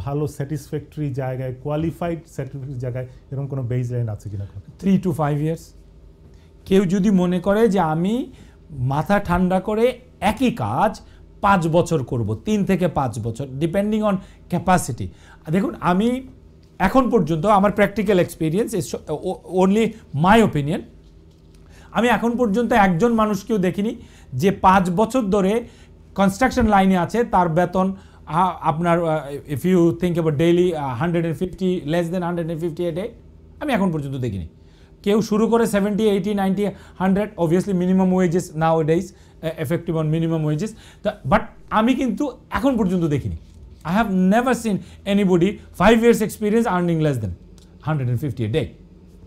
ভালো স্যাটিসফ্যাক্টরি জায়গায়, কোয়ালিফাইড স্যাটিসফ্যাক্টরি জায়গায় এরকম কোনো বেজ লাইন আছে কিনা? 3 to 5 ইয়ার্স। কেউ যদি মনে করে যে আমি মাথা ঠান্ডা করে একই কাজ 5 বছর করব, 3 থেকে 5 বছর, ডিপেন্ডিং অন ক্যাপাসিটি। দেখুন, আমি এখন পর্যন্ত আমার practical experience is only my opinion, আমি এখন পর্যন্ত একজন মানুষকেও দেখিনি যে 5 বছর ধরে কনস্ট্রাকশন লাইনে আছে, তার বেতন আপনার if you think about daily 150, less than 150 a day, আমি এখন পর্যন্ত দেখিনি। কেউ শুরু করে 70, 80, 90, 100, obviously minimum wages nowadays, effective on minimum wages, but আমি কিন্তু এখন পর্যন্ত দেখিনি। I have never seen anybody 5 years experience earning less than 150 a day,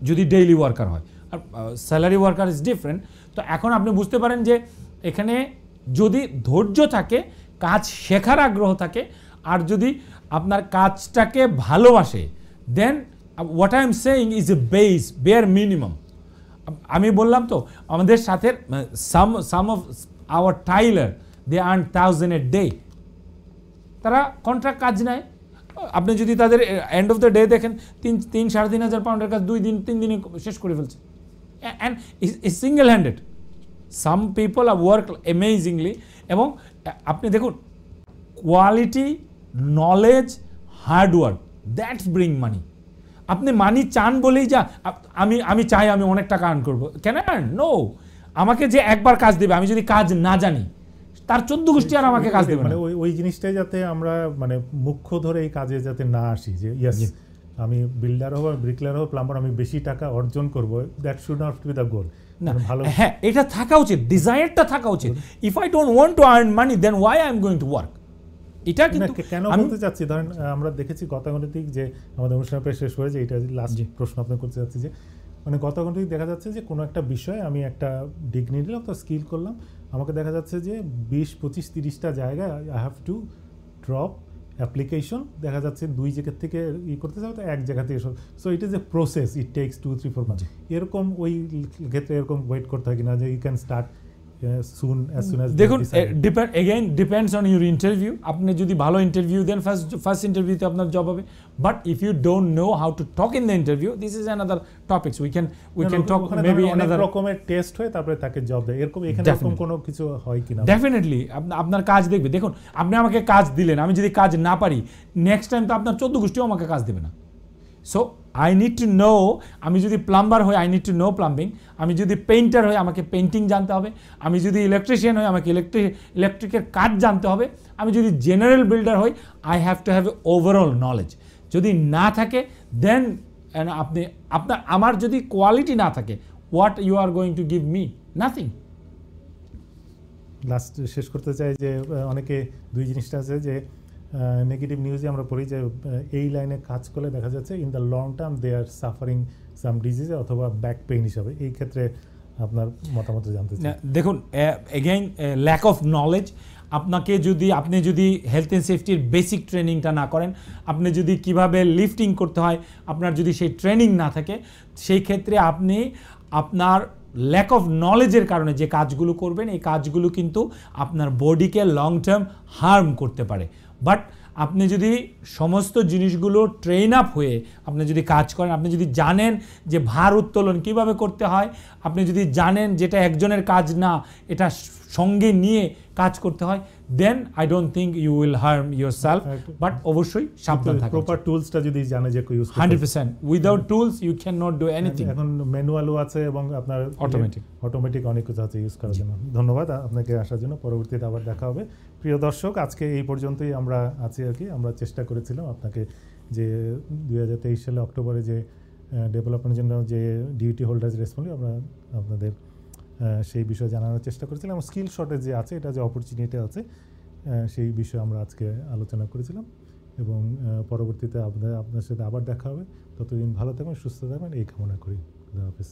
যদি ডেইলি ওয়ার্কার হয়। আর স্যালারি ওয়ার্কার ইজ ডিফারেন্ট। তো এখন আপনি বুঝতে পারেন যে এখানে যদি ধৈর্য থাকে, কাজ শেখার আগ্রহ থাকে, আর যদি আপনার কাজটাকে ভালোবাসে, দেন what I am saying is a base, bare minimum. আমি বললাম তো আমাদের সাথে some of our tailor they earn 1000 a day, তারা কন্ট্রাক্ট কাজ নেয়। আপনি যদি তাদের এন্ড অফ দ্য ডে দেখেন 3,000-3,500 পাউন্ডের কাজ 2-3 দিনে শেষ করে ফেলছে, and is single handed. Some people have worked amazingly, এবং আপনি দেখুন quality, knowledge, hard work, that's bring money. আপনি মানি চান বলেই যা আমি চাই আমি অনেক টাকা আর্ন করবো, কেন? নো, আমাকে যে একবার কাজ দেবে, আমি যদি কাজ না জানি তার 14 গোষ্ঠী আর আমাকে কাজ দেবে। মানে ওই জিনিসটাই যাতে আমরা মানে মুখ্য ধরে এই কাজে যাতে না আসি যে ইয়েস আমি বিল্ডার হবো, ব্রিকলেয়ার হবো, প্লাম্বার, আমি বেশি টাকা অর্জন করবো, that should not be the goal. না, হ্যাঁ, এটা থাকা উচিত, ডিজায়ারটা থাকা উচিত। If I don't want to earn money, then why I am going to work. এটা কিন্তু কেন বলতে চাচ্ছি, ধরেন আমরা দেখেছি গতানুগতিক যে আমাদের অনুষ্ঠান প্রায় শেষ হয়েছে, এটা লাস্ট প্রশ্ন আপনাকে করতে চাচ্ছি যে মানে গতানুগতিক দেখা যাচ্ছে যে কোনো একটা বিষয়ে আমি একটা ডিগ্রি নিলাম, তো স্কিল করলাম, আমাকে দেখা যাচ্ছে যে 20, 25, 30টা জায়গায় I have to drop application, দেখা যাচ্ছে 2 জায়গা থেকে করতে যাবে তো 1 জায়গা থেকে। So it is a process, it takes 2-3 4 month. এরকম ওই ক্ষেত্রে এরকম ওয়েট করতে হয় কিনা যে ইউ ক্যান স্টার্ট দেখুন, ডিপেন্ডস অন ইউর ইন্টারভিউ। আপনি যদি ভালো ইন্টারভিউ দেন, ফার্স্ট ইন্টারভিউতে আপনার জব হবে, but if you don't know how to talk in the interview, this is another topics, we can talk maybe another রকমের টেস্ট হয়, তারপরে তাকে জব দেয়, এরকম এখানে এরকম কোনো কিছু হয় কিনা? ডেফিনেটলি আপনার কাজ দেখবে। দেখুন, আপনি আমাকে কাজ দিলেন, আমি যদি কাজ না পারি, নেক্সট টাইম তো আপনার 14 গোষ্ঠীও আমাকে কাজ দেবে না। So I need to no, আমি যদি প্লাম্বার হই I need to no plumbing, আমি যদি পেইন্টার হই আমাকে পেইন্টিং জানতে হবে, আমি যদি ইলেকট্রিশিয়ান হই আমাকে ইলেকট্রিকের কাজ জানতে হবে, আমি যদি জেনারেল বিল্ডার হই I have to have a overall knowledge. যদি না থাকে দেন আমার যদি কোয়ালিটি না থাকে, what you are going to give me? Nothing. Last শেষ করতে চাই যে অনেকে দুই জিনিসটা আছে যে নেগেটিভ নিউজে আমরা পড়ি যে এই লাইনে কাজ করলে দেখা যাচ্ছে in the long term they are suffering some disease অথবা ব্যাক পেইন হিসাবে, এই ক্ষেত্রে আপনার মতামত জানতে চাই। দেখুন, এগেইন ল্যাক অফ নলেজ। আপনি যদি হেলথ অ্যান্ড সেফটির বেসিক ট্রেনিংটা না করেন, আপনি যদি কিভাবে লিফটিং করতে হয় আপনার যদি সেই ট্রেনিং না থাকে, সেই ক্ষেত্রে আপনি আপনার ল্যাক অফ নলেজের কারণে যে কাজগুলো করবেন এই কাজগুলো কিন্তু আপনার বডিকে লং টার্ম হার্ম করতে পারে। বাট আপনি যদি সমস্ত জিনিসগুলো ট্রেন আপ হয়ে আপনি যদি কাজ করেন, আপনি যদি জানেন যে ভার উত্তোলন কিভাবে করতে হয়, আপনি যদি জানেন যেটা একজনের কাজ না এটা সঙ্গে নিয়ে কাজ করতে হয়, then I don't think you will harm yourself. বাট অবশ্যই সাবধান থাকবেন। প্রপার টুলসটা যদি জানে যে use 100%, without tools you can not do anything. এখন ম্যানুয়ালও আছে এবং আপনার অটোমেটিক অনেক কিছু আছে ইউজ করার জন্য। ধন্যবাদ আপনাকে আসার জন্য, পরবর্তীতে আবার দেখা হবে। প্রিয় দর্শক, আজকে এই পর্যন্তই আমরা আছি আর কি। আমরা চেষ্টা করেছিলাম আপনাকে যে 2023 সালে অক্টোবরে যে ডেভেলপমেন্টের জন্য যে ডিউটি হোল্ডার্স রেসপন্সিবল আমরা আপনাদের সেই বিষয়ে জানানোর চেষ্টা করেছিলাম। স্কিল শর্টেজ যে আছে, এটা যে অপরচুনিটি আছে সেই বিষয়ে আমরা আজকে আলোচনা করেছিলাম এবং পরবর্তীতে আপনার সাথে আবার দেখা হবে। ততদিন ভালো থাকবেন, সুস্থ থাকবেন এই কামনা করি। খুদা হাফেজ।